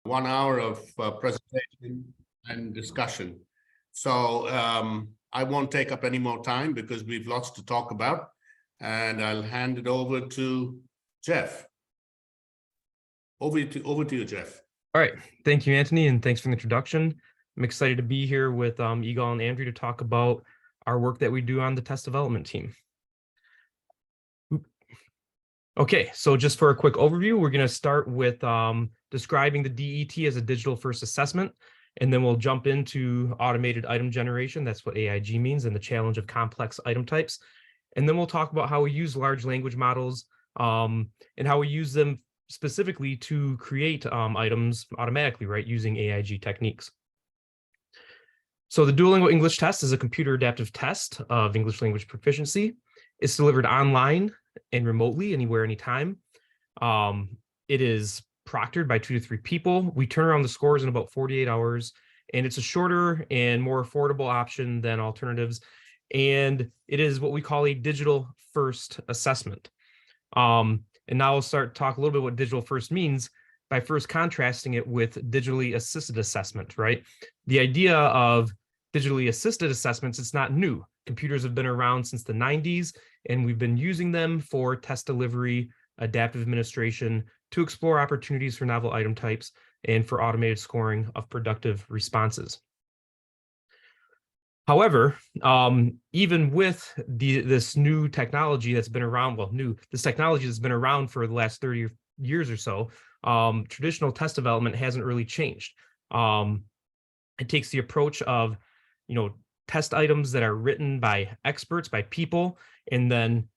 1 hour of presentation and discussion. So I won't take up any more time because we've lots to talk about, and I'll hand it over to Jeff. Over to you, Jeff. All right. Thank you, Anthony, and thanks for the introduction. I'm excited to be here with Yigal and Andrew to talk about our work that we do on the test development team. Okay, so just for a quick overview, we're going to start with describing the DET as a digital first assessment, and then we'll jump into automated item generation. That's what AIG means, and the challenge of complex item types. And then we'll talk about how we use large language models and how we use them specifically to create items automatically, right, using AIG techniques. So the Duolingo English test is a computer adaptive test of English language proficiency. It's delivered online and remotely, anywhere, anytime. It is proctored by 2 to 3 people. We turn around the scores in about 48 hours, and it's a shorter and more affordable option than alternatives. And it is what we call a digital first assessment. And now we'll start to talk a little bit what digital first means by first contrasting it with digitally assisted assessment, right? The idea of digitally assisted assessments, it's not new. Computers have been around since the 90s, and we've been using them for test delivery, adaptive administration, to explore opportunities for novel item types, and for automated scoring of productive responses. However, even with this new technology that's been around, this technology that's been around for the last 30 years or so, traditional test development hasn't really changed. It takes the approach of, test items that are written by experts, by people, and then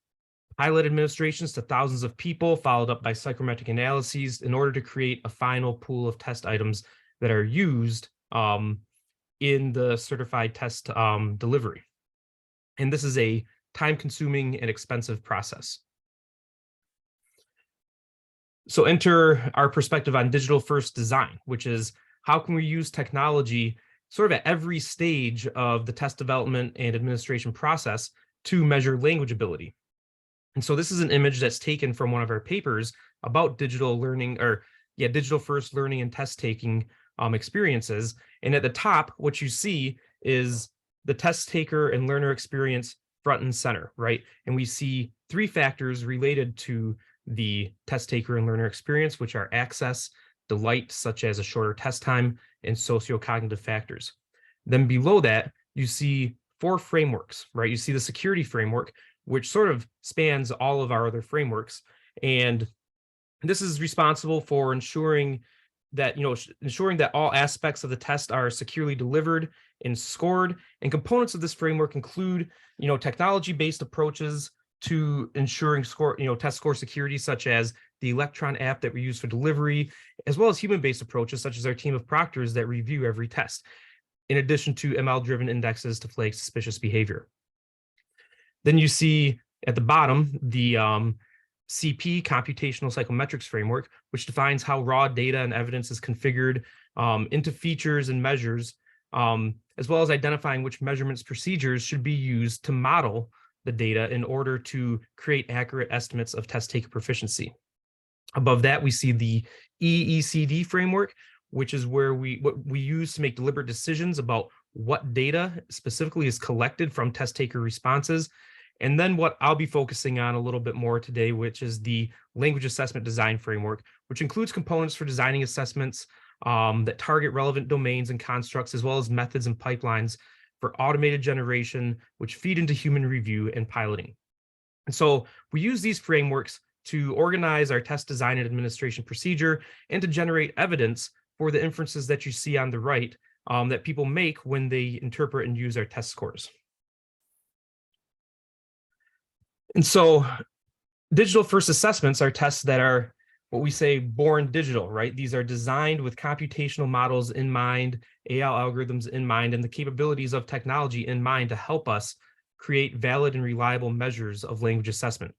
pilot administrations to thousands of people, followed up by psychometric analyses in order to create a final pool of test items that are used in the certified test delivery. And this is a time-consuming and expensive process. So enter our perspective on digital first design, which is how can we use technology sort of at every stage of the test development and administration process to measure language ability. And so this is an image that's taken from one of our papers about digital learning, digital first learning and test taking experiences. And at the top, what you see is the test taker and learner experience front and center, right? And we see 3 factors related to the test taker and learner experience, which are access, delight, such as a shorter test time, and socio-cognitive factors. Then below that, you see 4 frameworks, right? You see the security framework, which sort of spans all of our other frameworks. And this is responsible for ensuring that all aspects of the test are securely delivered and scored. And components of this framework include, technology-based approaches to ensuring test score security, such as the Electron app that we use for delivery, as well as human-based approaches, such as our team of proctors that review every test, in addition to ML-driven indexes to flag suspicious behavior. Then you see at the bottom the CP, computational psychometrics framework, which defines how raw data and evidence is configured into features and measures, as well as identifying which measurements procedures should be used to model the data in order to create accurate estimates of test taker proficiency. Above that, we see the EECD framework, which is where what we use to make deliberate decisions about what data specifically is collected from test taker responses. And then what I'll be focusing on a little bit more today, which is the language assessment design framework, which includes components for designing assessments that target relevant domains and constructs, as well as methods and pipelines for automated generation, which feed into human review and piloting. And so we use these frameworks to organize our test design and administration procedure and to generate evidence for the inferences that you see on the right that people make when they interpret and use our test scores. And so digital first assessments are tests that are what we say born digital, right? These are designed with computational models in mind, AI algorithms in mind, and the capabilities of technology in mind to help us create valid and reliable measures of language assessment.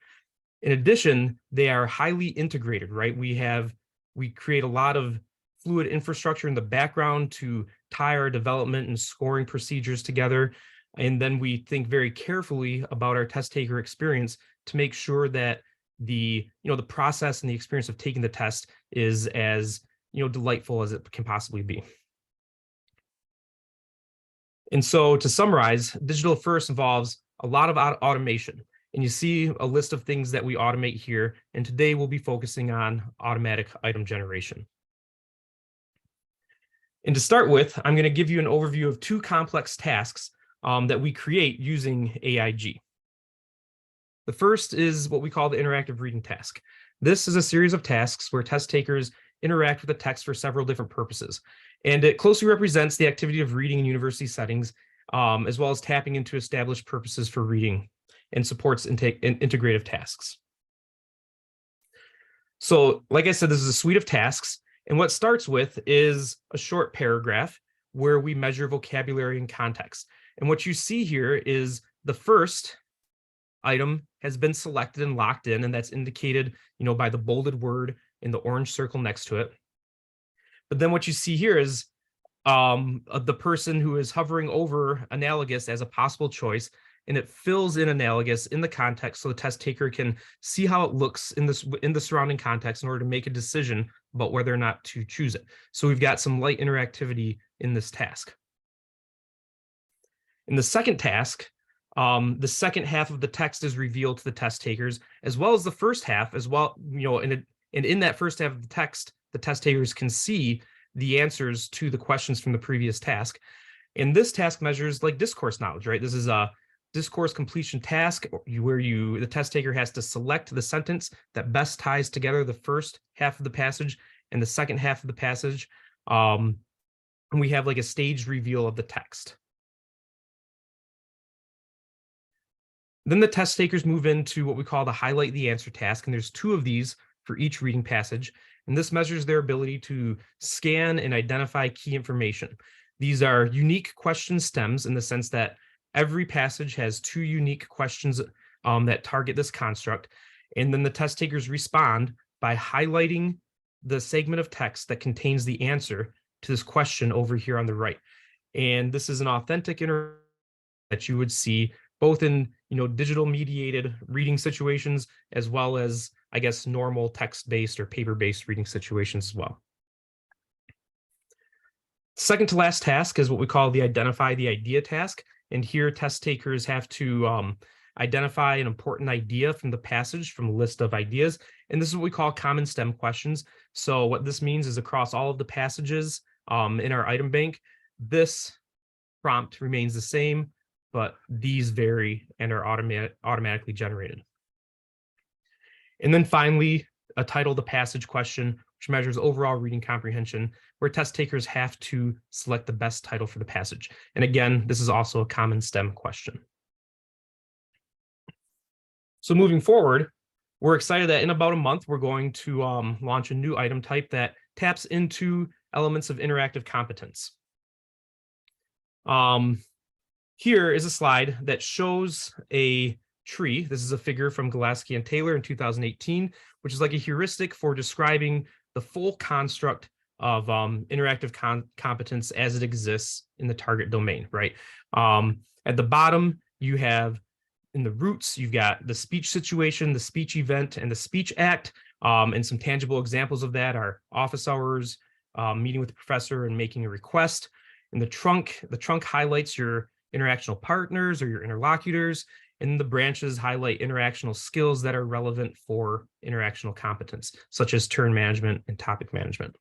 In addition, they are highly integrated, right? We create a lot of fluid infrastructure in the background to tie our development and scoring procedures together. And then we think very carefully about our test taker experience to make sure that the process and the experience of taking the test is as delightful as it can possibly be. And so to summarize, digital first involves a lot of automation. And you see a list of things that we automate here. And today we'll be focusing on automatic item generation. And to start with, I'm going to give you an overview of two complex tasks that we create using AIG. The first is what we call the interactive reading task. This is a series of tasks where test takers interact with the text for several different purposes. And it closely represents the activity of reading in university settings, as well as tapping into established purposes for reading and supports integrative tasks. So, like I said, this is a suite of tasks. And what starts with is a short paragraph where we measure vocabulary and context. And what you see here is the first item has been selected and locked in, and that's indicated, by the bolded word in the orange circle next to it. But then what you see here is the person who is hovering over analogous as a possible choice, and it fills in analogous in the context so the test taker can see how it looks in the surrounding context in order to make a decision about whether or not to choose it. So we've got some light interactivity in this task. In the second task, the second half of the text is revealed to the test takers, as well as the first half as well, and in that first half of the text takers can see the answers to the questions from the previous task. And this task measures like discourse knowledge, right? This is a discourse completion task where the test taker has to select the sentence that best ties together the first half of the passage and the second half of the passage. And we have like a staged reveal of the text. Then the test takers move into what we call the highlight the answer task. And there's two of these for each reading passage. And this measures their ability to scan and identify key information. These are unique question stems in the sense that every passage has two unique questions that target this construct. And then the test takers respond by highlighting the segment of text that contains the answer to this question over here on the right. And this is an authentic interaction that you would see both in digital mediated reading situations, as well as, I guess, normal text-based or paper-based reading situations as well. Second to last task is what we call the identify the idea task. And here test takers have to identify an important idea from the passage from a list of ideas. And this is what we call common STEM questions. So what this means is across all of the passages in our item bank, this prompt remains the same, but these vary and are automatically generated. And then finally, a title the passage question, which measures overall reading comprehension, where test takers have to select the best title for the passage. And again, this is also a common STEM question. So moving forward, we're excited that in about a month, we're going to launch a new item type that taps into elements of interactive competence. Here is a slide that shows a tree. This is a figure from Gillespie and Taylor in 2018, which is like a heuristic for describing the full construct of interactive competence as it exists in the target domain, right? At the bottom, you have in the roots, you've got the speech situation, the speech event, and the speech act. And some tangible examples of that are office hours, meeting with the professor and making a request. In the trunk highlights your interactional partners or your interlocutors, and the branches highlight interactional skills that are relevant for interactional competence, such as turn management and topic management.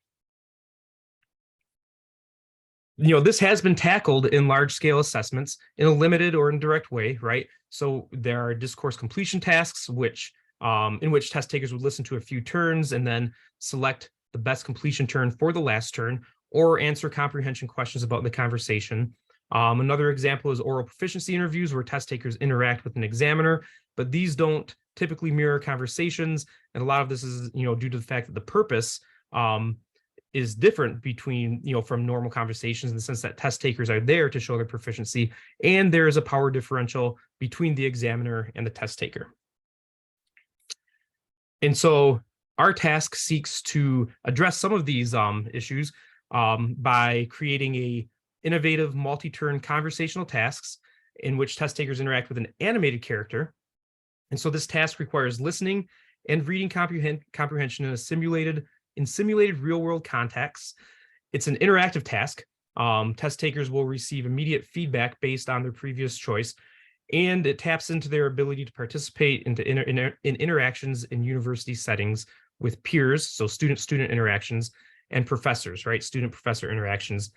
This has been tackled in large-scale assessments in a limited or indirect way, right? So there are discourse completion tasks, in which test takers would listen to a few turns and then select the best completion turn for the last turn, or answer comprehension questions about the conversation. Another example is oral proficiency interviews where test takers interact with an examiner, but these don't typically mirror conversations. And a lot of this is, due to the fact that the purpose is different between, from normal conversations in the sense that test takers are there to show their proficiency, and there is a power differential between the examiner and the test taker. And so our task seeks to address some of these issues by creating a innovative multi-turn conversational tasks in which test takers interact with an animated character. And so this task requires listening and reading comprehension in a simulated in simulated real-world contexts. It's an interactive task. Test takers will receive immediate feedback based on their previous choice, and it taps into their ability to participate in interactions in university settings with peers, so student-student interactions, and professors, right? Student-professor interactions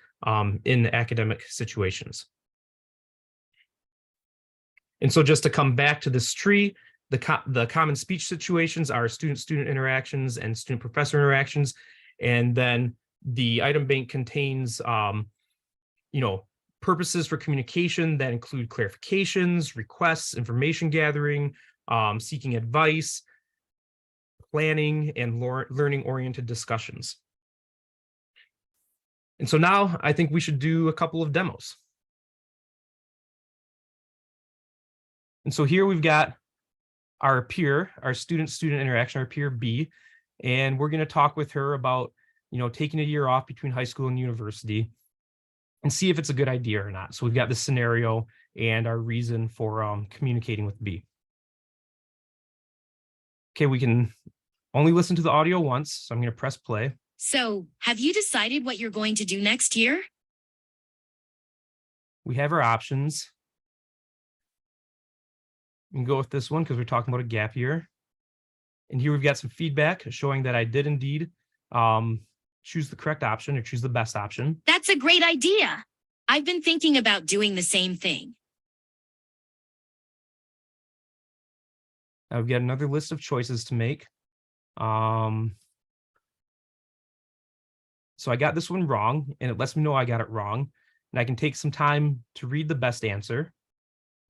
in academic situations. And so just to come back to this tree, the common speech situations are student-student interactions and student-professor interactions. And then the item bank contains, purposes for communication that include clarifications, requests, information gathering, seeking advice, planning, and learning-oriented discussions. And so now I think we should do a couple of demos. And so here we've got our peer, our student-student interaction, our peer B, and we're going to talk with her about, taking a year off between high school and university and see if it's a good idea or not. So we've got this scenario and our reason for communicating with B. Okay, we can only listen to the audio once, so I'm going to press play. So, have you decided what you're going to do next year? We have our options. We can go with this one because we're talking about a gap year. And here we've got some feedback showing that I did indeed choose the correct option or choose the best option. That's a great idea. I've been thinking about doing the same thing. I've got another list of choices to make. So I got this one wrong, and it lets me know I got it wrong. And I can take some time to read the best answer,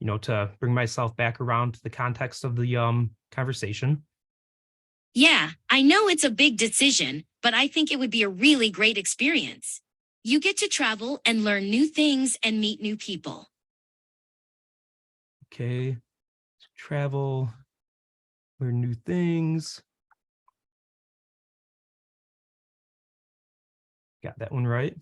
to bring myself back around to the context of the conversation. Yeah, I know it's a big decision, but I think it would be a really great experience. You get to travel and learn new things and meet new people. Okay, travel, learn new things. Got that one right.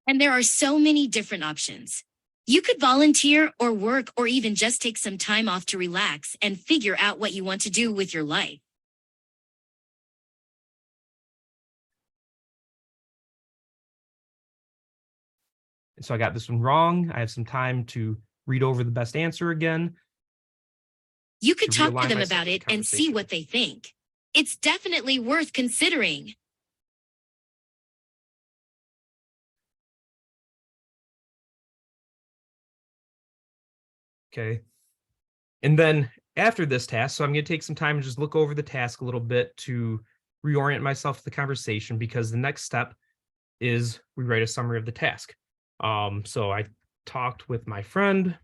And there are so many different options. You could volunteer or work or even just take some time off to relax and figure out what you want to do with your life. So I got this one wrong. I have some time to read over the best answer again. You could talk to them about it and see what they think. It's definitely worth considering. Okay. And then after this task, so I'm going to take some time and just look over the task a little bit to reorient myself to the conversation, because the next step is we write a summary of the task. So I talked with my friend.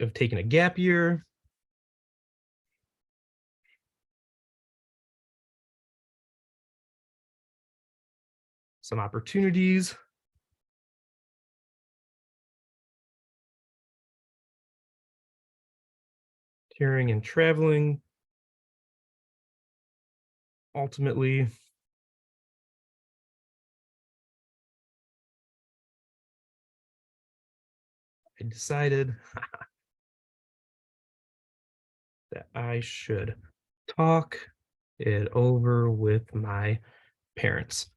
I've taken a gap year. Some opportunities. Touring and traveling. Ultimately, I decided that I should talk it over with my parents.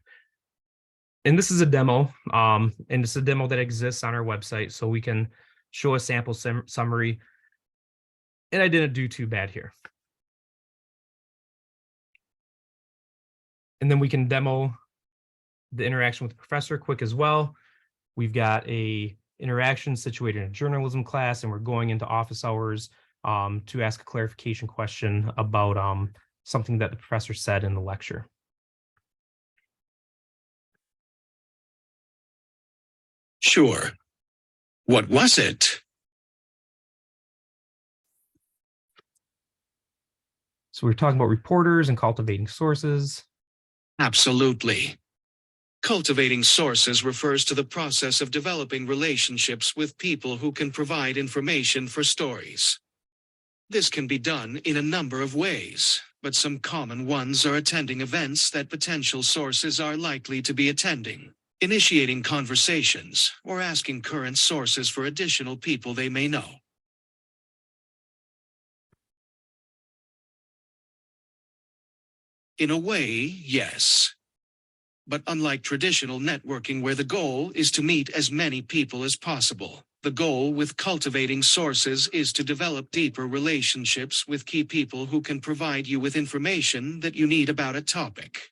And this is a demo, and it's a demo that exists on our website, so we can show a sample summary. And I didn't do too bad here. And then we can demo the interaction with the professor quick as well. We've got a interaction situated in a journalism class, and we're going into office hours to ask a clarification question about something that the professor said in the lecture. Sure. What was it? So we're talking about reporters and cultivating sources. Absolutely. Cultivating sources refers to the process of developing relationships with people who can provide information for stories. This can be done in a number of ways, but some common ones are attending events that potential sources are likely to be attending, initiating conversations, or asking current sources for additional people they may know. In a way, yes. But unlike traditional networking where the goal is to meet as many people as possible, the goal with cultivating sources is to develop deeper relationships with key people who can provide you with information that you need about a topic.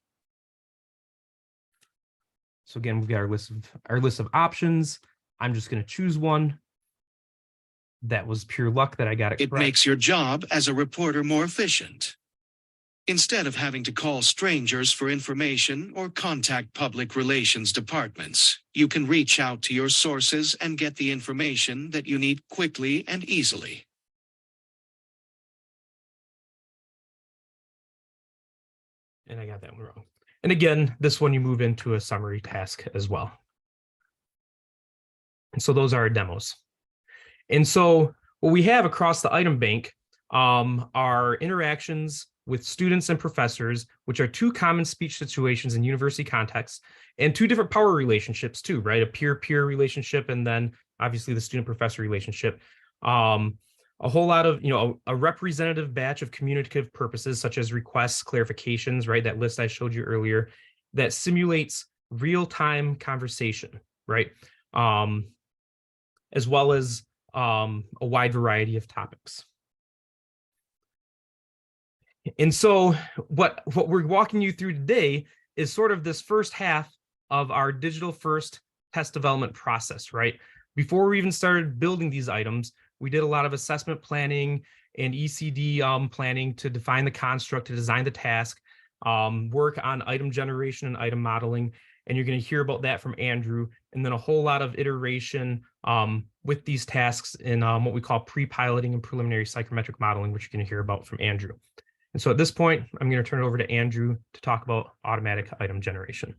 So again, we've got our list of options. I'm just going to choose one. That was pure luck that I got it It correct. makes your job as a reporter more efficient. Instead of having to call strangers for information or contact public relations departments, you can reach out to your sources and get the information that you need quickly and easily. And I got that one wrong. And again, this one you move into a summary task as well. And so those are our demos. And so what we have across the item bank are interactions with students and professors, which are two common speech situations in university contexts, and two different power relationships too, right? A peer-peer relationship, and then obviously the student-professor relationship. A whole lot of, a representative batch of communicative purposes, such as requests, clarifications, right? That list I showed you earlier, that simulates real-time conversation, right? As well as a wide variety of topics. And so what we're walking you through today is sort of this first half of our digital first test development process, right? Before we even started building these items, we did a lot of assessment planning and ECD planning to define the construct, to design the task, work on item generation and item modeling. And you're going to hear about that from Andrew, and then a whole lot of iteration with these tasks in what we call pre-piloting and preliminary psychometric modeling, which you're going to hear about from Andrew. And so at this point, I'm going to turn it over to Andrew to talk about automatic item generation.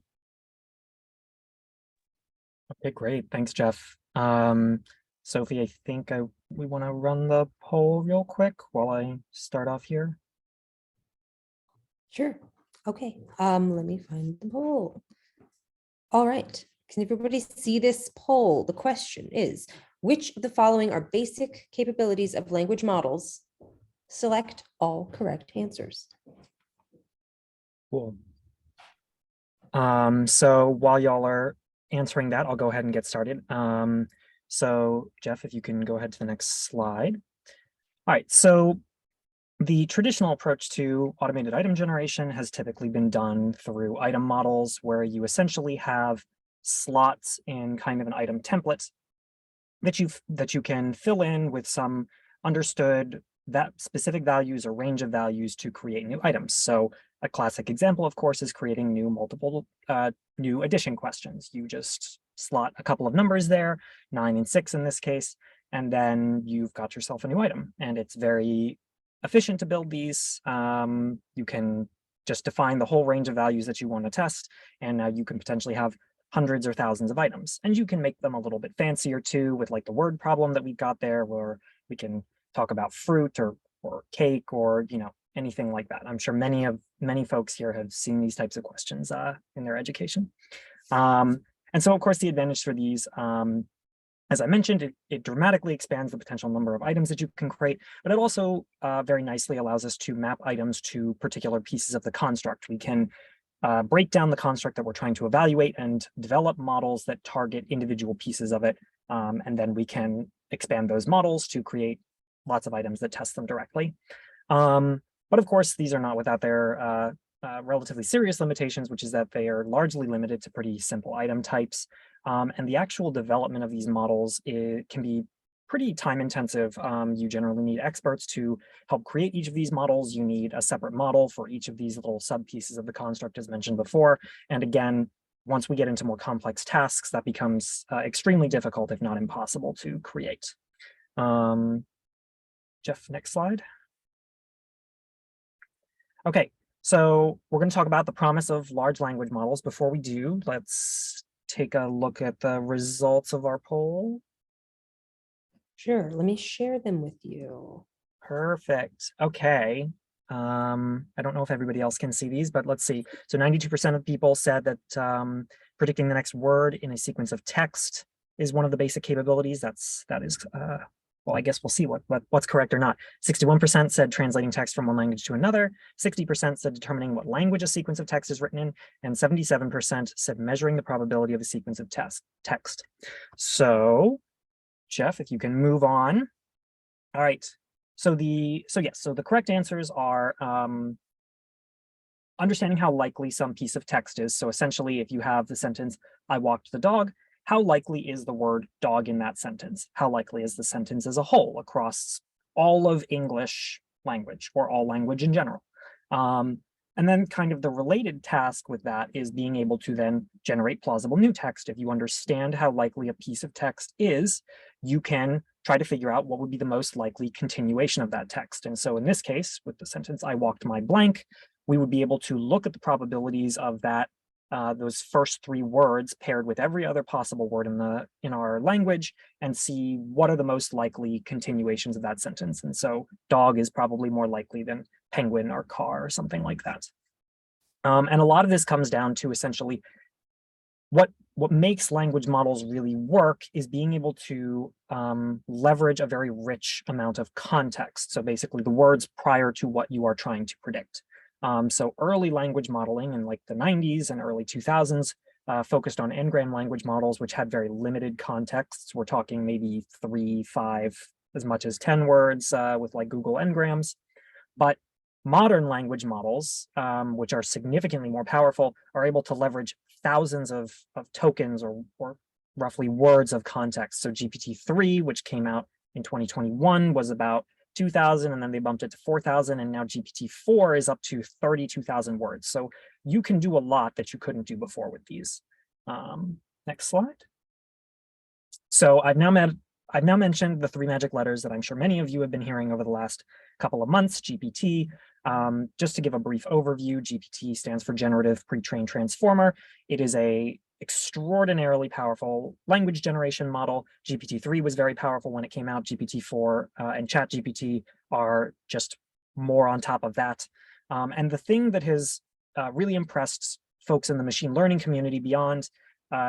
Okay, great. Thanks, Jeff. Sophie, I think we want to run the poll real quick while I start off here. Sure. Okay. Let me find the poll. All right. Can everybody see this poll? The question is, which of the following are basic capabilities of language models? Select all correct answers. Cool. So while y'all are answering that, I'll go ahead and get started. So Jeff, if you can go ahead to the next slide. All right, so the traditional approach to automated item generation has typically been done through item models, where you essentially have slots in kind of an item template that you can fill in with some understood that specific values or range of values to create new items. So a classic example, of course, is creating new addition questions. You just slot a couple of numbers there, 9 and 6 in this case, and then you've got yourself a new item. And it's very efficient to build these. You can just define the whole range of values that you want to test, and now you can potentially have hundreds or thousands of items. And you can make them a little bit fancier too, with like the word problem that we've got there, where we can talk about fruit or cake or anything like that. I'm sure many folks here have seen these types of questions in their education. And so of course the advantage for these, as I mentioned, it dramatically expands the potential number of items that you can create, but it also very nicely allows us to map items to particular pieces of the construct. We can break down the construct that we're trying to evaluate and develop models that target individual pieces of it. And then we can expand those models to create lots of items that test them directly. But of course, these are not without their relatively serious limitations, which is that they are largely limited to pretty simple item types. And the actual development of these models can be pretty time intensive. You generally need experts to help create each of these models. You need a separate model for each of these little sub pieces of the construct, as mentioned before. And again, once we get into more complex tasks, that becomes extremely difficult, if not impossible, to create. Jeff, next slide. Okay, so we're going to talk about the promise of large language models. Before we do, let's take a look at the results of our poll. Sure. Let me share them with you. Perfect. Okay. I don't know if everybody else can see these, but let's see. So 92% of people said that predicting the next word in a sequence of text is one of the basic capabilities. That is well, I guess we'll see what's correct or not. 61% said translating text from one language to another, 60% said determining what language a sequence of text is written in, and 77% said measuring the probability of a sequence of text. So, Jeff, if you can move on. All right. So the correct answers are understanding how likely some piece of text is. So essentially, if you have the sentence, I walked the dog, how likely is the word dog in that sentence? How likely is the sentence as a whole across all of English language or all language in general? And then kind of the related task with that is being able to then generate plausible new text. If you understand how likely a piece of text is, you can try to figure out what would be the most likely continuation of that text. And so in this case, with the sentence, I walked my blank, we would be able to look at the probabilities of that, those first three words paired with every other possible word in our language and see what are the most likely continuations of that sentence. And so dog is probably more likely than penguin or car or something like that. And a lot of this comes down to essentially what makes language models really work is being able to leverage a very rich amount of context. So basically the words prior to what you are trying to predict. So early language modeling in like the 90s and early 2000s focused on n-gram language models, which had very limited contexts. We're talking maybe 3, 5, as much as 10 words with like Google n-grams. But modern language models, which are significantly more powerful, are able to leverage thousands of tokens or roughly words of context. So GPT-3, which came out in 2021, was about 2,000, and then they bumped it to 4,000, and now GPT-4 is up to 32,000 words. So you can do a lot that you couldn't do before with these. Next slide. So I've now mentioned the 3 magic letters that I'm sure many of you have been hearing over the last couple of months, GPT. Just to give a brief overview, GPT stands for Generative Pre-trained Transformer. It is a extraordinarily powerful language generation model. GPT-3 was very powerful when it came out. GPT-4 and ChatGPT are just more on top of that. And the thing that has really impressed folks in the machine learning community beyond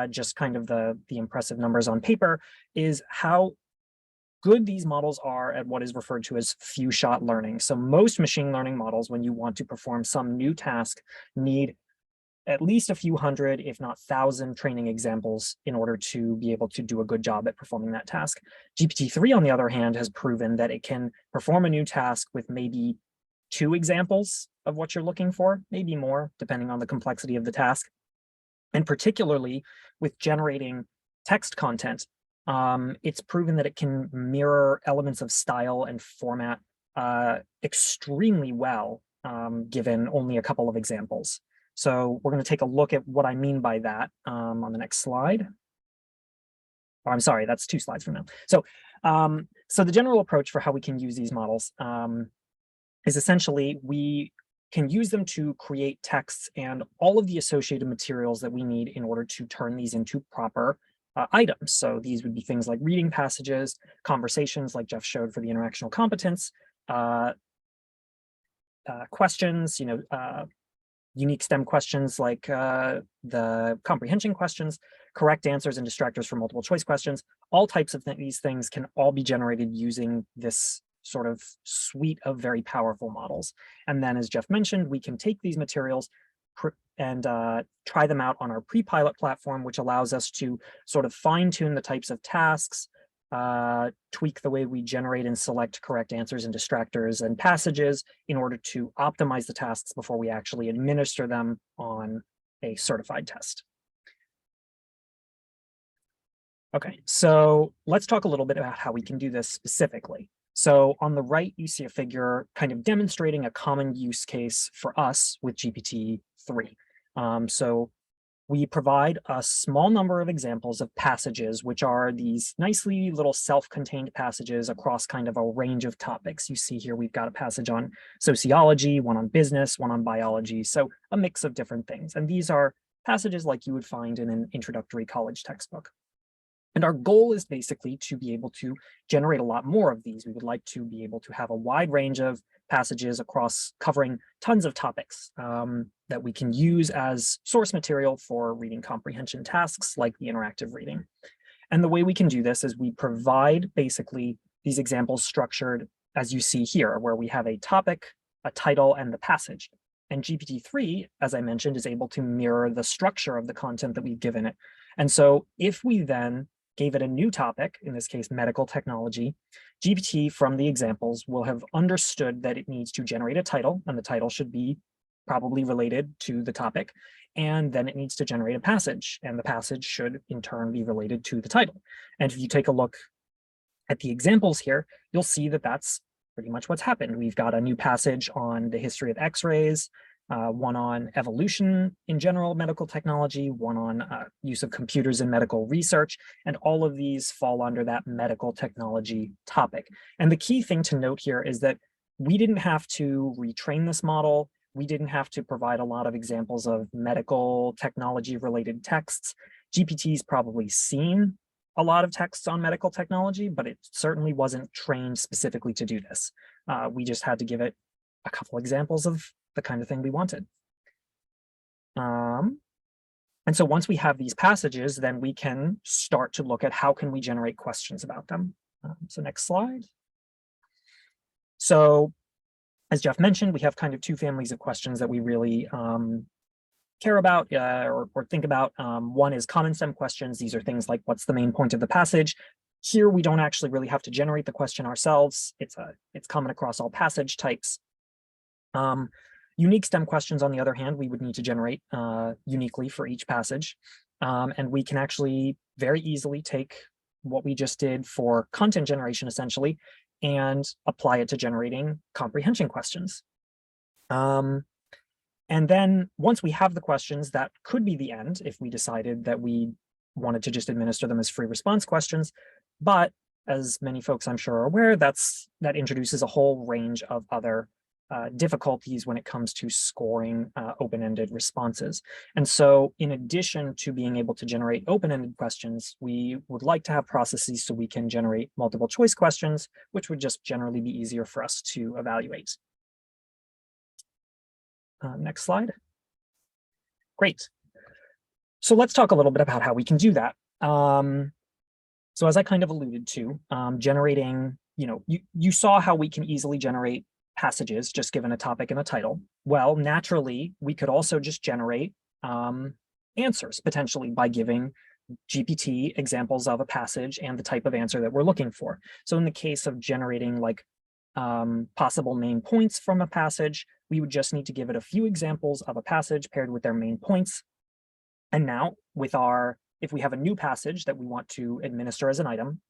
just kind of the impressive numbers on paper is how good these models are at what is referred to as few-shot learning. So most machine learning models, when you want to perform some new task, need at least a few hundred, if not 1,000 training examples in order to be able to do a good job at performing that task. GPT-3, on the other hand, has proven that it can perform a new task with maybe 2 examples of what you're looking for, maybe more, depending on the complexity of the task. And particularly with generating text content, it's proven that it can mirror elements of style and format extremely well, given only a couple of examples. So we're going to take a look at what I mean by that on the next slide. Oh, I'm sorry, that's 2 slides from now. So, so the general approach for how we can use these models is essentially we can use them to create texts and all of the associated materials that we need in order to turn these into proper items. So these would be things like reading passages, conversations like Jeff showed for the interactional competence, questions, unique STEM questions like the comprehension questions, correct answers and distractors for multiple choice questions. All types of these things can all be generated using this sort of suite of very powerful models. And then, as Jeff mentioned, we can take these materials and try them out on our pre-pilot platform, which allows us to sort of fine-tune the types of tasks, tweak the way we generate and select correct answers and distractors and passages in order to optimize the tasks before we actually administer them on a certified test. Okay, so let's talk a little bit about how we can do this specifically. So on the right, you see a figure kind of demonstrating a common use case for us with GPT-3. So we provide a small number of examples of passages, which are these nicely little self-contained passages across kind of a range of topics. You see here, we've got a passage on sociology, one on business, one on biology. So a mix of different things. And these are passages like you would find in an introductory college textbook. And our goal is basically to be able to generate a lot more of these. We would like to be able to have a wide range of passages across covering tons of topics that we can use as source material for reading comprehension tasks like the interactive reading. And the way we can do this is we provide basically these examples structured as you see here, where we have a topic, a title, and the passage. And GPT-3, as I mentioned, is able to mirror the structure of the content that we've given it. And so if we then gave it a new topic, in this case, medical technology, GPT from the examples will have understood that it needs to generate a title, and the title should be probably related to the topic. And then it needs to generate a passage, and the passage should in turn be related to the title. And if you take a look at the examples here, you'll see that that's pretty much what's happened. We've got a new passage on the history of X-rays, one on evolution in general medical technology, one on use of computers in medical research, and all of these fall under that medical technology topic. And the key thing to note here is that we didn't have to retrain this model. We didn't have to provide a lot of examples of medical technology related texts. GPT's probably seen a lot of texts on medical technology, but it certainly wasn't trained specifically to do this. We just had to give it a couple examples of the kind of thing we wanted. And so once we have these passages, then we can start to look at how can we generate questions about them. So next slide. So as Jeff mentioned, we have kind of two families of questions that we really care about or think about. One is common STEM questions. These are things like, what's the main point of the passage? Here, we don't actually really have to generate the question ourselves. It's common across all passage types. Unique STEM questions, on the other hand, we would need to generate uniquely for each passage. And we can actually very easily take what we just did for content generation, essentially, and apply it to generating comprehension questions. And then once we have the questions, that could be the end if we decided that we wanted to just administer them as free response questions. But as many folks I'm sure are aware, that introduces a whole range of other difficulties when it comes to scoring open-ended responses. And so in addition to being able to generate open-ended questions, we would like to have processes so we can generate multiple choice questions, which would just generally be easier for us to evaluate. Next slide. Great. So let's talk a little bit about how we can do that. So as I kind of alluded to, generating, you saw how we can easily generate passages just given a topic and a title. Well, naturally, we could also just generate answers potentially by giving GPT examples of a passage and the type of answer that we're looking for. So in the case of generating like possible main points from a passage, we would just need to give it a few examples of a passage paired with their main points. And now with if we have a new passage that we want to administer as an item,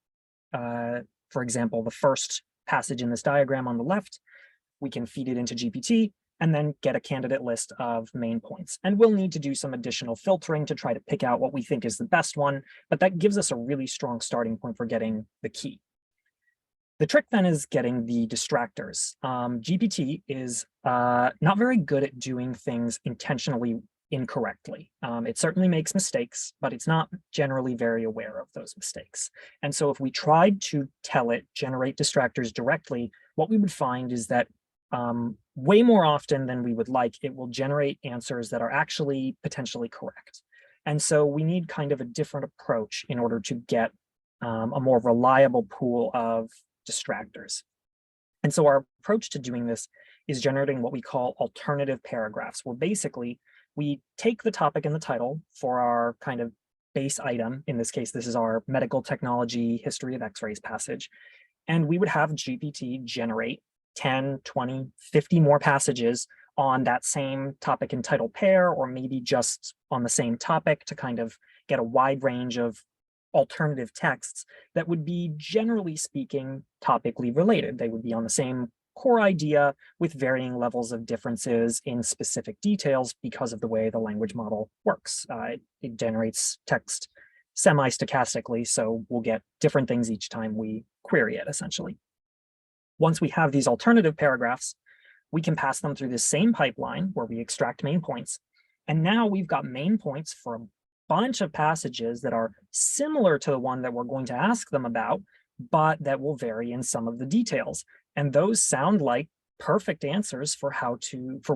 for example, the first passage in this diagram on the left, we can feed it into GPT and then get a candidate list of main points. And we'll need to do some additional filtering to try to pick out what we think is the best one, but that gives us a really strong starting point for getting the key. The trick then is getting the distractors. GPT is not very good at doing things intentionally incorrectly. It certainly makes mistakes, but it's not generally very aware of those mistakes. And so if we tried to tell it generate distractors directly, what we would find is that way more often than we would like, it will generate answers that are actually potentially correct. And so we need kind of a different approach in order to get a more reliable pool of distractors. And so our approach to doing this is generating what we call alternative paragraphs, where basically we take the topic and the title for our kind of base item. In this case, this is our medical technology history of X-rays passage. And we would have GPT generate 10, 20, 50 more passages on that same topic and title pair, or maybe just on the same topic to kind of get a wide range of alternative texts that would be, generally speaking, topically related. They would be on the same core idea with varying levels of differences in specific details because of the way the language model works. It generates text semi-stochastically, so we'll get different things each time we query it, essentially. Once we have these alternative paragraphs, we can pass them through this same pipeline where we extract main points. And now we've got main points for a bunch of passages that are similar to the one that we're going to ask them about, but that will vary in some of the details. And those sound like perfect answers for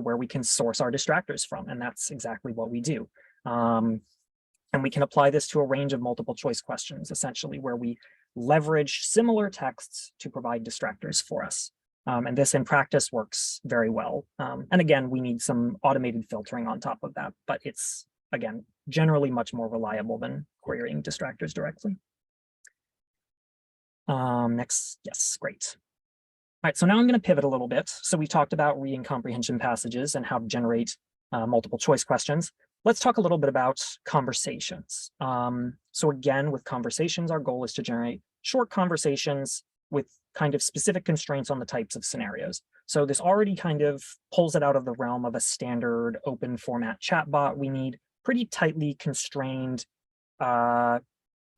where we can source our distractors from. And that's exactly what we do. And we can apply this to a range of multiple choice questions, essentially, where we leverage similar texts to provide distractors for us. And this in practice works very well. And again, we need some automated filtering on top of that, but it's, again, generally much more reliable than querying distractors directly. Next, yes, great. All right, so now I'm going to pivot a little bit. So we talked about reading comprehension passages and how to generate multiple choice questions. Let's talk a little bit about conversations. So again, with conversations, our goal is to generate short conversations with kind of specific constraints on the types of scenarios. So this already kind of pulls it out of the realm of a standard open format chatbot. We need pretty tightly constrained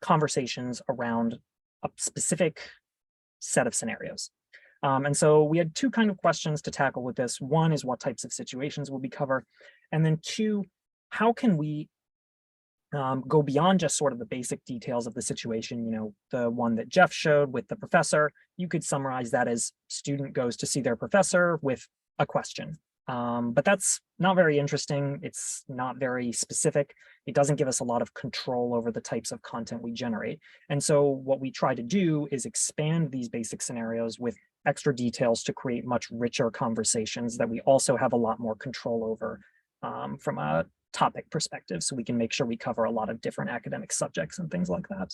conversations around a specific set of scenarios. And so we had two kind of questions to tackle with this. One is what types of situations will we cover? And then two, how can we go beyond just sort of the basic details of the situation? You know, the one that Jeff showed with the professor, you could summarize that as student goes to see their professor with a question. But that's not very interesting. It's not very specific. It doesn't give us a lot of control over the types of content we generate. And so what we try to do is expand these basic scenarios with extra details to create much richer conversations that we also have a lot more control over from a topic perspective, so we can make sure we cover a lot of different academic subjects and things like that.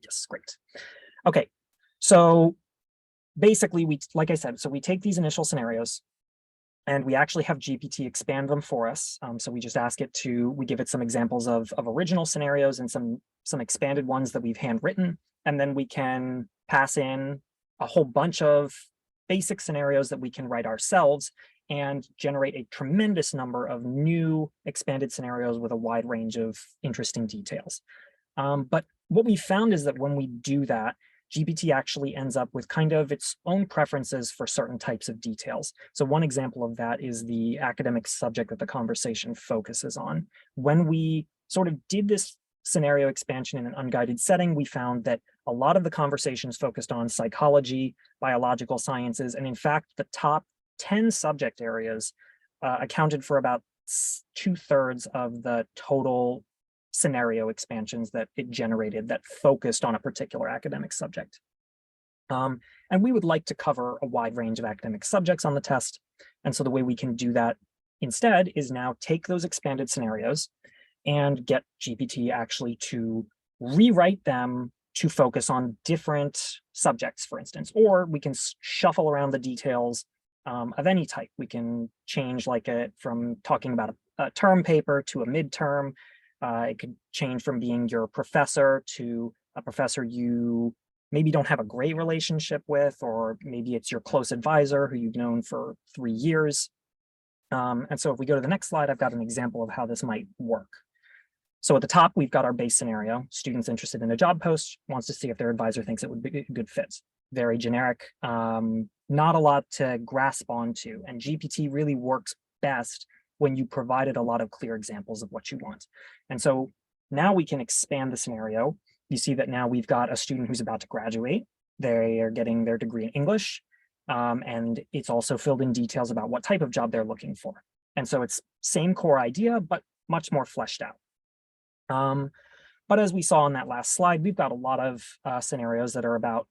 Yes, great. Okay, so basically, like I said, so we take these initial scenarios and we actually have GPT expand them for us. So we just ask it to, we give it some examples of original scenarios and some expanded ones that we've handwritten. And then we can pass in a whole bunch of basic scenarios that we can write ourselves and generate a tremendous number of new expanded scenarios with a wide range of interesting details. But what we found is that when we do that, GPT actually ends up with kind of its own preferences for certain types of details. So one example of that is the academic subject that the conversation focuses on. When we sort of did this scenario expansion in an unguided setting, we found that a lot of the conversations focused on psychology, biological sciences, and in fact, the top 10 subject areas accounted for about 2/3 of the total scenario expansions that it generated that focused on a particular academic subject. And we would like to cover a wide range of academic subjects on the test. And so the way we can do that instead is now take those expanded scenarios and get GPT actually to rewrite them to focus on different subjects, for instance, or we can shuffle around the details of any type. We can change like from talking about a term paper to a midterm. It could change from being your professor to a professor you maybe don't have a great relationship with, or maybe it's your close advisor who you've known for 3 years. And so if we go to the next slide, I've got an example of how this might work. So at the top, we've got our base scenario. Students interested in a job post, wants to see if their advisor thinks it would be a good fit. Very generic, not a lot to grasp onto. And GPT really works best when you provided a lot of clear examples of what you want. And so now we can expand the scenario. You see that now we've got a student who's about to graduate. They are getting their degree in English. And it's also filled in details about what type of job they're looking for. And so it's same core idea, but much more fleshed out. But as we saw on that last slide, we've got a lot of scenarios that are about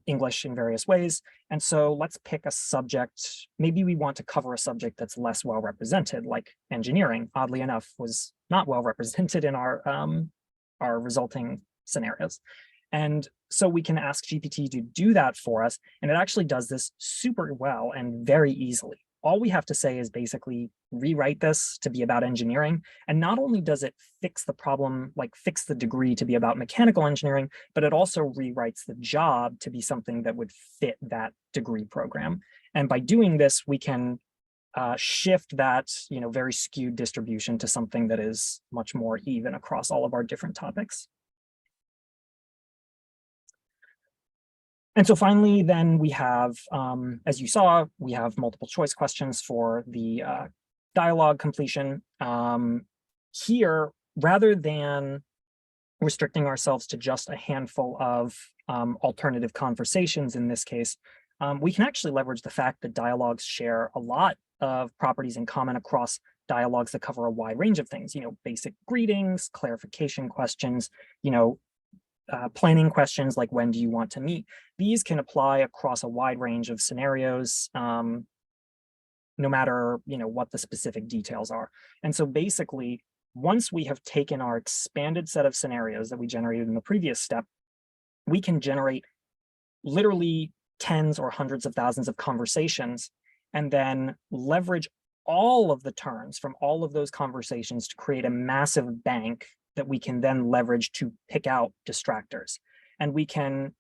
English in various ways. And so let's pick a subject. Maybe we want to cover a subject that's less well represented, like engineering, oddly enough, was not well represented in our resulting scenarios. And so we can ask GPT to do that for us. And it actually does this super well and very easily. All we have to say is basically rewrite this to be about engineering. And not only does it fix the problem, like fix the degree to be about mechanical engineering, but it also rewrites the job to be something that would fit that degree program. And by doing this, we can shift that, very skewed distribution to something that is much more even across all of our different topics. And so finally, then we have, as you saw, we have multiple choice questions for the dialogue completion. Here, rather than restricting ourselves to just a handful of alternative conversations in this case, we can actually leverage the fact that dialogues share a lot of properties in common across dialogues that cover a wide range of things, basic greetings, clarification questions, planning questions like when do you want to meet. These can apply across a wide range of scenarios, no matter what the specific details are. And so basically, once we have taken our expanded set of scenarios that we generated in the previous step, we can generate literally tens or hundreds of thousands of conversations and then leverage all of the turns from all of those conversations to create a massive bank that we can then leverage to pick out distractors. And we can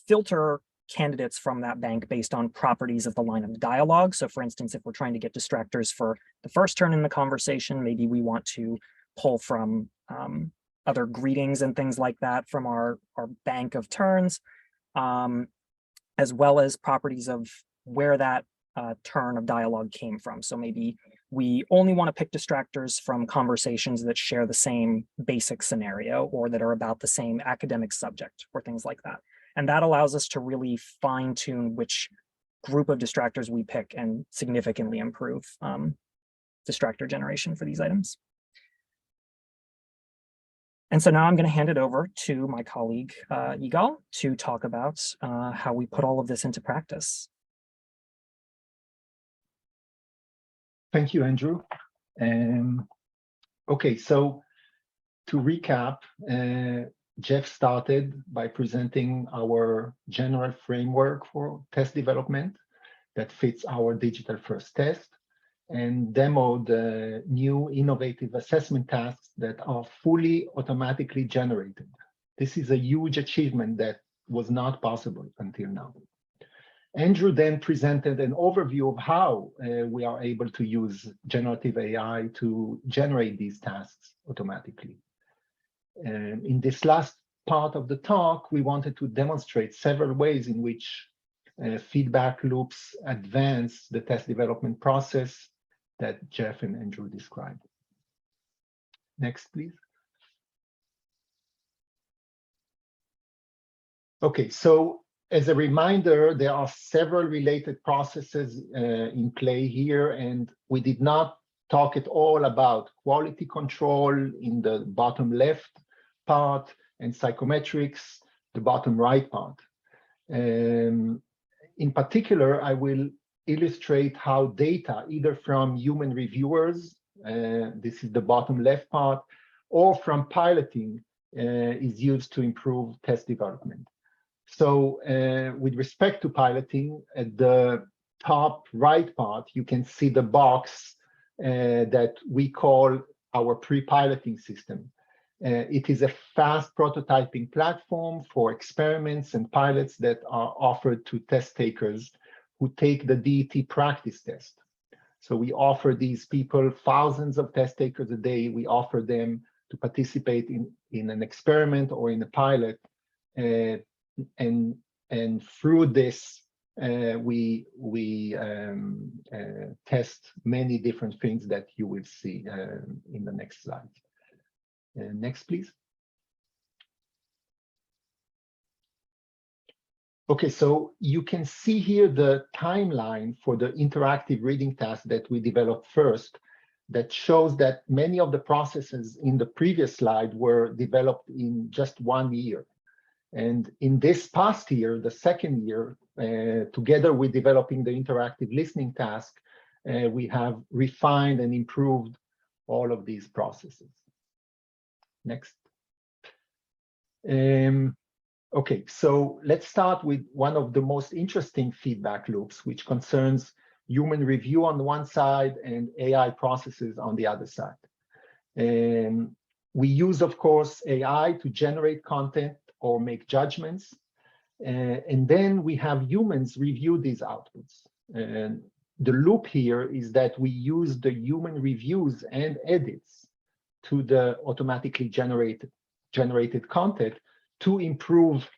filter candidates from that bank based on properties of the line of dialogue. So for instance, if we're trying to get distractors for the first turn in the conversation, maybe we want to pull from other greetings and things like that from our bank of turns, as well as properties of where that turn of dialogue came from. So maybe we only want to pick distractors from conversations that share the same basic scenario or that are about the same academic subject or things like that. And that allows us to really fine tune which group of distractors we pick and significantly improve distractor generation for these items. And so now I'm going to hand it over to my colleague, Yigal, to talk about how we put all of this into practice. Thank you, Andrew. Okay, so to recap, Jeff started by presenting our general framework for test development that fits our digital first test and demoed new innovative assessment tasks that are fully automatically generated. This is a huge achievement that was not possible until now. Andrew then presented an overview of how we are able to use generative AI to generate these tasks automatically. In this last part of the talk, we wanted to demonstrate several ways in which feedback loops advance the test development process that Jeff and Andrew described. Next, please. Okay, so as a reminder, there are several related processes in play here, and we did not talk at all about quality control in the bottom left part and psychometrics, the bottom right part. In particular, I will illustrate how data, either from human reviewers, this is the bottom left part, or from piloting is used to improve test development. So with respect to piloting, at the top right part, you can see the box that we call our pre-piloting system. It is a fast prototyping platform for experiments and pilots that are offered to test takers who take the DET practice test. So we offer these people, thousands of test takers a day, we offer them to participate in an experiment or in a pilot. And through this, we test many different things that you will see in the next slide. Next, please. Okay, so you can see here the timeline for the interactive reading task that we developed first that shows that many of the processes in the previous slide were developed in just 1 year. And in this past year, the second year, together with developing the interactive listening task, we have refined and improved all of these processes. Next. Okay, so let's start with one of the most interesting feedback loops, which concerns human review on the one side and AI processes on the other side. We use, of course, AI to generate content or make judgments. And then we have humans review these outputs. And the loop here is that we use the human reviews and edits to the automatically generated content to improve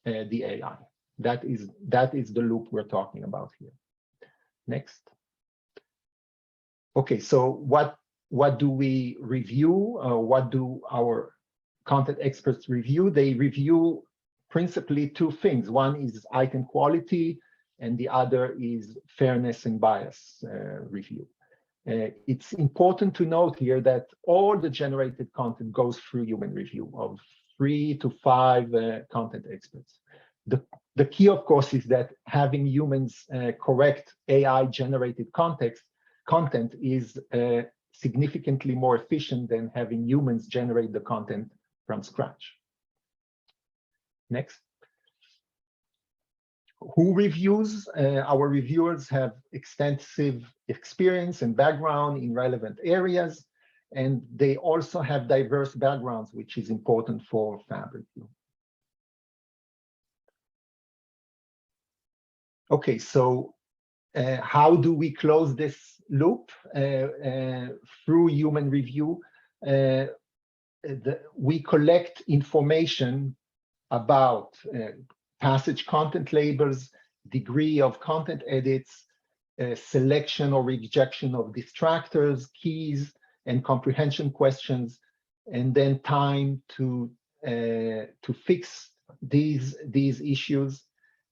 the AI. That is the loop we're talking about here. Next. Okay, so what do we review? What do our content experts review? They review principally two things. One is item quality, and the other is fairness and bias review. It's important to note here that all the generated content goes through human review of 3 to 5 content experts. The key, of course, is that having humans correct AI-generated content is significantly more efficient than having humans generate the content from scratch. Next. Who reviews? Our reviewers have extensive experience and background in relevant areas, and they also have diverse backgrounds, which is important for FAB review. Okay, so how do we close this loop? Through human review, we collect information about passage content labels, degree of content edits, selection or rejection of distractors, keys, and comprehension questions, and then time to fix these issues.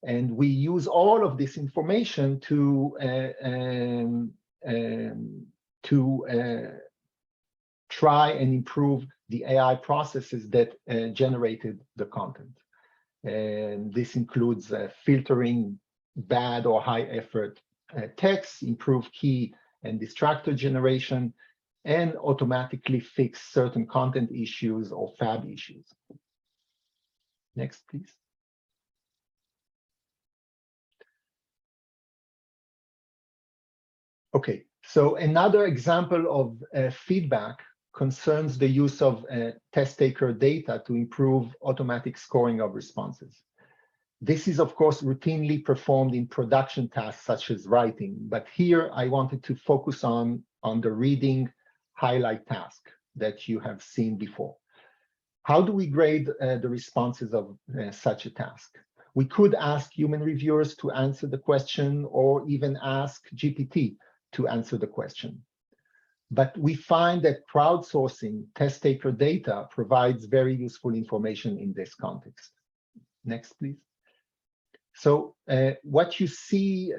And we use all of this information to try and improve the AI processes that generated the content. And this includes filtering bad or high effort text, improve key and distractor generation, and automatically fix certain content issues or FAB issues. Next, please. Okay, so another example of feedback concerns the use of test taker data to improve automatic scoring of responses. This is, of course, routinely performed in production tasks such as writing, but here I wanted to focus on the reading highlight task that you have seen before. How do we grade the responses of such a task? We could ask human reviewers to answer the question, or even ask GPT to answer the question. But we find that crowdsourcing test taker data provides very useful information in this context. Next, please. So what you see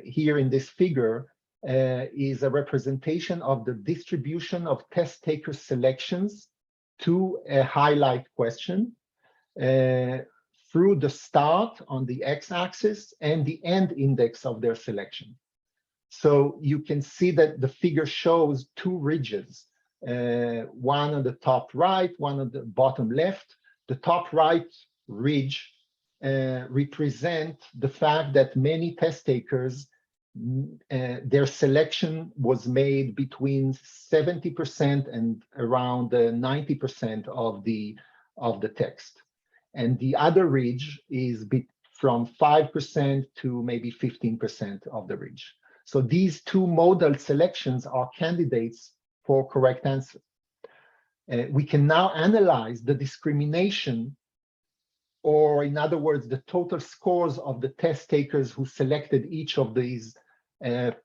here in this figure is a representation of the distribution of test taker selections to a highlight question through the start on the x-axis and the end index of their selection. So you can see that the figure shows two ridges, one on the top right, one on the bottom left. The top right ridge represent the fact that many test takers, their selection was made between 70% and around 90% of the text. And the other ridge is from 5% to maybe 15% of the ridge. So these two modal selections are candidates for correct answer. We can now analyze the discrimination, or in other words, the total scores of the test takers who selected each of these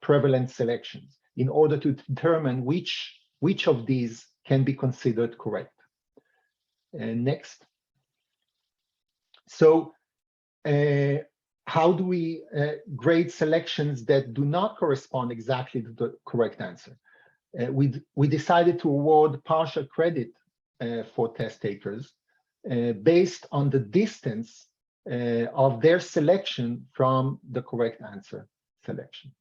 prevalent selections in order to determine which of these can be considered correct. Next. So how do we grade selections that do not correspond exactly to the correct answer? We decided to award partial credit for test takers based on the distance of their selection from the correct answer selection.